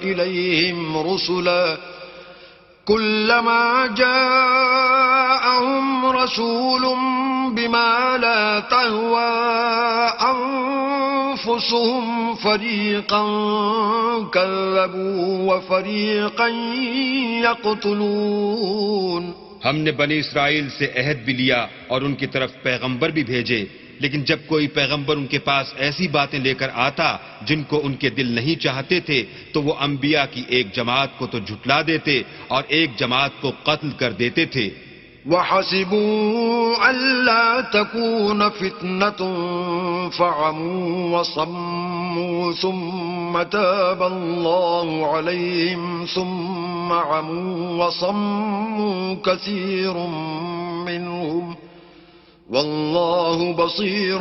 إليهم رسلا كلما جاءهم رسول بما لا تهوى أنفسهم فريقا كذبوا وفريقا يقتلون. ہم نے بنی اسرائیل سے عہد بھی لیا اور ان کی طرف پیغمبر بھی بھیجے، لیکن جب کوئی پیغمبر ان کے پاس ایسی باتیں لے کر آتا جن کو ان کے دل نہیں چاہتے تھے تو وہ انبیاء کی ایک جماعت کو تو جھٹلا دیتے اور ایک جماعت کو قتل کر دیتے تھے. وحسبوا ألا تكون فتنة فعموا وصموا ثم تاب الله عليهم ثم عموا وصموا كثير منهم والله بصير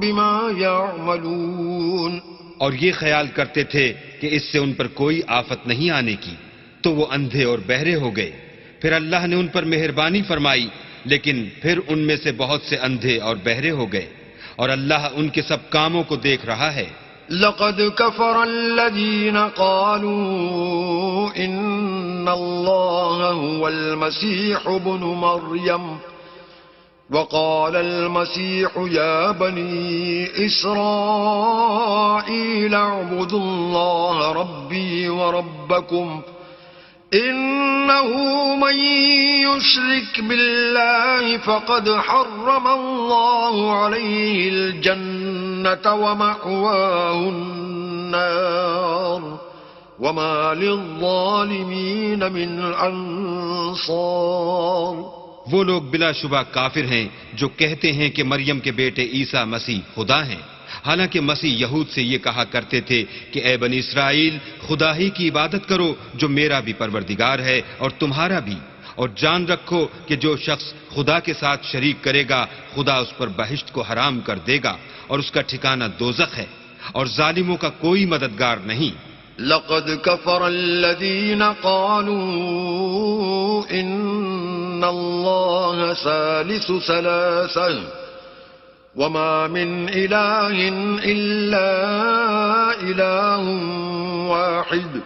بما يعملون. اور یہ خیال کرتے تھے کہ اس سے ان پر کوئی آفت نہیں آنے کی، تو وہ اندھے اور بہرے ہو گئے. پھر اللہ نے ان پر مہربانی فرمائی، لیکن پھر ان میں سے بہت سے اندھے اور بہرے ہو گئے، اور اللہ ان کے سب کاموں کو دیکھ رہا ہے. لقد كفر الذين قالوا إن الله هو المسيح ابن مريم وقال المسيح يا بني إسرائيل اعبدوا الله ربي وربكم إنه من يشرك بالله فقد حرم الله عليه الجنة ومأواه النار وما للظالمين من أنصار. وہ لوگ بلا شبہ کافر ہیں جو کہتے ہیں کہ مریم کے بیٹے عیسیٰ مسیح خدا ہیں، حالانکہ مسیح یہود سے یہ کہا کرتے تھے کہ اے بنی اسرائیل خدا ہی کی عبادت کرو جو میرا بھی پروردگار ہے اور تمہارا بھی، اور جان رکھو کہ جو شخص خدا کے ساتھ شریک کرے گا خدا اس پر بہشت کو حرام کر دے گا اور اس کا ٹھکانہ دوزخ ہے اور ظالموں کا کوئی مددگار نہیں. لقد كفر الذين قالوا إن الله ثالث ثلاثة وما من إله إلا إله واحد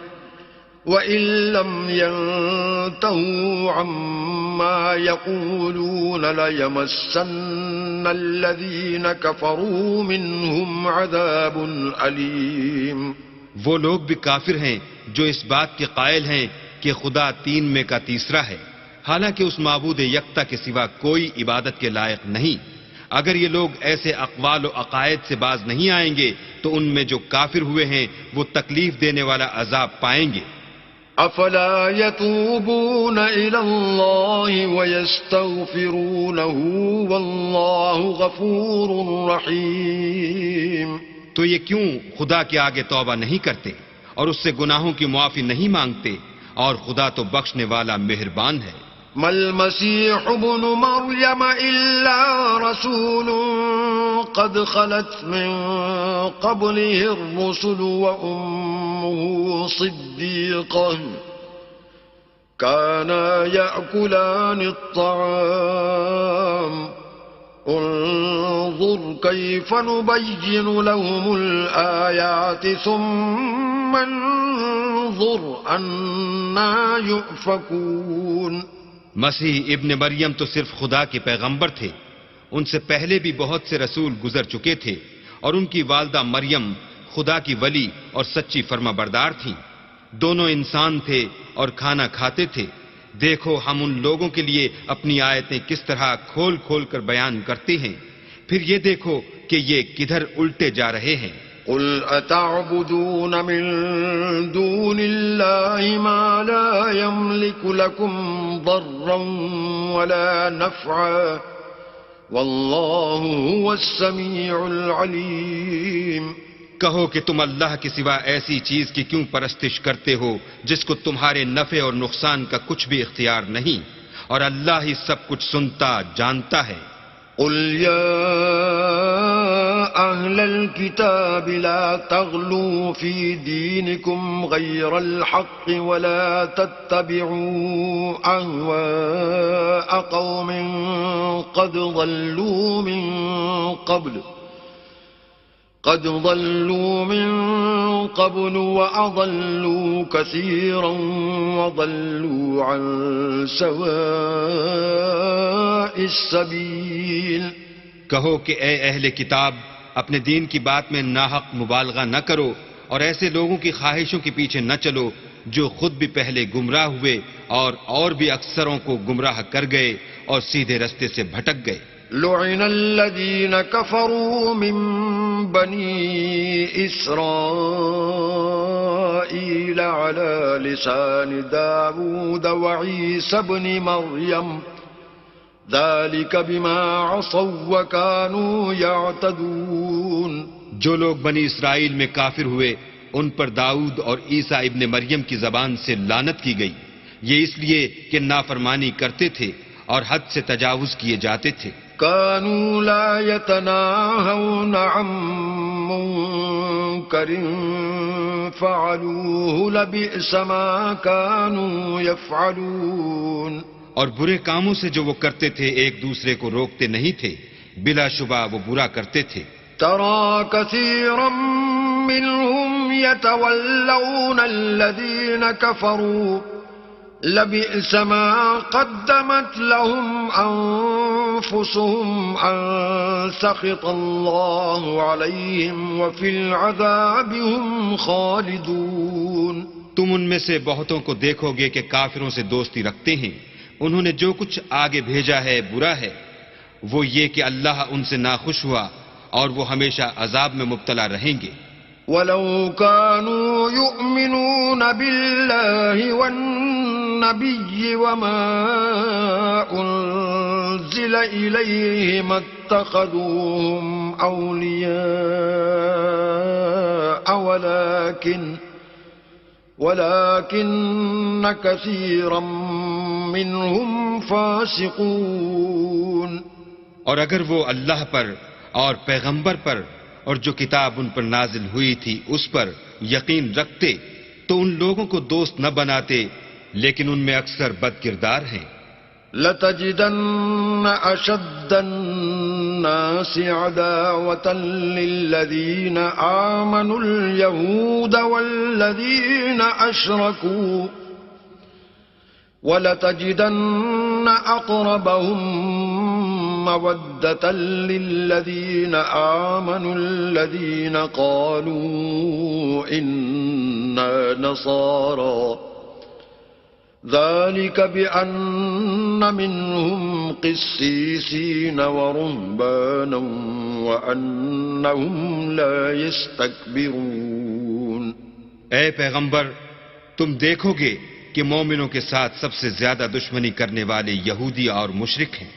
وإن لم ينتهوا عما يقولون ليمسن الذين كفروا منهم عذاب أليم. وہ لوگ بھی کافر ہیں جو اس بات کے قائل ہیں کہ خدا تین میں کا تیسرا ہے، حالانکہ اس معبود یکتا کے سوا کوئی عبادت کے لائق نہیں. اگر یہ لوگ ایسے اقوال و عقائد سے باز نہیں آئیں گے تو ان میں جو کافر ہوئے ہیں وہ تکلیف دینے والا عذاب پائیں گے. افلا يتوبون الى الله ويستغفرونه والله غفور رحيم. تو یہ کیوں خدا کے آگے توبہ نہیں کرتے اور اس سے گناہوں کی معافی نہیں مانگتے، اور خدا تو بخشنے والا مہربان ہے. ما المسيح ابن مريم إلا رسول قد خلت من قبله الرسل وأمه صديقة كانا يأكلان الطعام انظر كيف نبين لهم الآيات ثم انظر أنا يؤفكون. مسیح ابن مریم تو صرف خدا کے پیغمبر تھے، ان سے پہلے بھی بہت سے رسول گزر چکے تھے، اور ان کی والدہ مریم خدا کی ولی اور سچی فرما بردار تھیں. دونوں انسان تھے اور کھانا کھاتے تھے. دیکھو ہم ان لوگوں کے لیے اپنی آیتیں کس طرح کھول کھول کر بیان کرتے ہیں، پھر یہ دیکھو کہ یہ کدھر الٹے جا رہے ہیں. قل اتعبدون من دون الله ما لا يملك لكم ضرا ولا نفعا والله هو السميع العليم. کہو کہ تم اللہ کے سوا ایسی چیز کی کیوں پرستش کرتے ہو جس کو تمہارے نفع اور نقصان کا کچھ بھی اختیار نہیں، اور اللہ ہی سب کچھ سنتا جانتا ہے. قل يا أهل الكتاب لا تغلوا في دينكم غير الحق ولا تتبعوا أهواء قوم قد ضلوا من قبل وأضلوا كثيرا وضلوا عن سواء السبيل. کہو کہ اے اہل کتاب اپنے دین کی بات میں ناحق مبالغہ نہ کرو اور ایسے لوگوں کی خواہشوں کے پیچھے نہ چلو جو خود بھی پہلے گمراہ ہوئے اور بھی اکثروں کو گمراہ کر گئے اور سیدھے رستے سے بھٹک گئے. لعن الذين كفروا من بني إسرائيل على لسان داود وعيسى بن مريم ذلك بما عصوا وكانوا يعتدون. جو لوگ بنی اسرائیل میں کافر ہوئے ان پر داؤد اور عیسیٰ ابن مریم کی زبان سے لعنت کی گئی، یہ اس لیے کہ نافرمانی کرتے تھے اور حد سے تجاوز کیے جاتے تھے. كانوا لا يتناهون عن منكر فعلوه لبئس ما كانوا يفعلون. اور برے کاموں سے جو وہ کرتے تھے ایک دوسرے کو روکتے نہیں تھے، بلا شبہ وہ برا کرتے تھے. ترى كثيرا منهم يتولون الذين كفروا لبئس ما قدمت لهم أنفسهم أن سخط الله عليهم وفي العذاب هم خالدون. تم ان میں سے بہتوں کو دیکھو گے کہ کافروں سے دوستی رکھتے ہیں. انہوں نے جو کچھ آگے بھیجا ہے برا ہے. وہ یہ کہ اللہ ان سے ناخوش ہوا اور وہ ہمیشہ عذاب میں مبتلا رہیں گے. وَلَوْ كَانُوا يُؤْمِنُونَ بِاللَّهِ وَالنَّبِيِّ وَمَا أُنزِلَ إِلَيْهِ مَا اتَّخَذُوهُمْ أَوْلِيَاءَ وَلَكِنَّ كَثِيرًا مِّنْهُمْ فَاسِقُونَ. اور اگر وہ اللہ پر اور پیغمبر پر اور جو کتاب ان پر نازل ہوئی تھی اس پر یقین رکھتے تو ان لوگوں کو دوست نہ بناتے، لیکن ان میں اکثر بد کردار ہیں. لَتَجِدَنَّ أَشَدَّ النَّاسِ عَدَاوَةً لِّلَّذِينَ آمَنُوا الْيَهُودَ وَالَّذِينَ أَشْرَكُوا وَلَتَجِدَنَّ أَقْرَبَهُم مَّوَدَّةً لِّلَّذِينَ آمَنُوا الَّذِينَ قَالُوا إِنَّا نَصَارَىٰ ذَلِكَ بِأَنَّ مِنْهُمْ قِسِّيسِينَ وَرُهْبَانًا وَأَنَّهُمْ لَا يَسْتَكْبِرُونَ. اے پیغمبر، تم دیکھو گے کہ مومنوں کے ساتھ سب سے زیادہ دشمنی کرنے والے یہودی اور مشرک ہیں،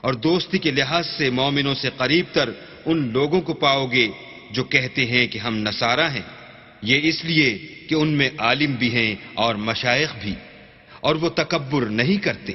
اور دوستی کے لحاظ سے مومنوں سے قریب تر ان لوگوں کو پاؤ گے جو کہتے ہیں کہ ہم نصارہ ہیں. یہ اس لیے کہ ان میں عالم بھی ہیں اور مشائخ بھی، اور وہ تکبر نہیں کرتے.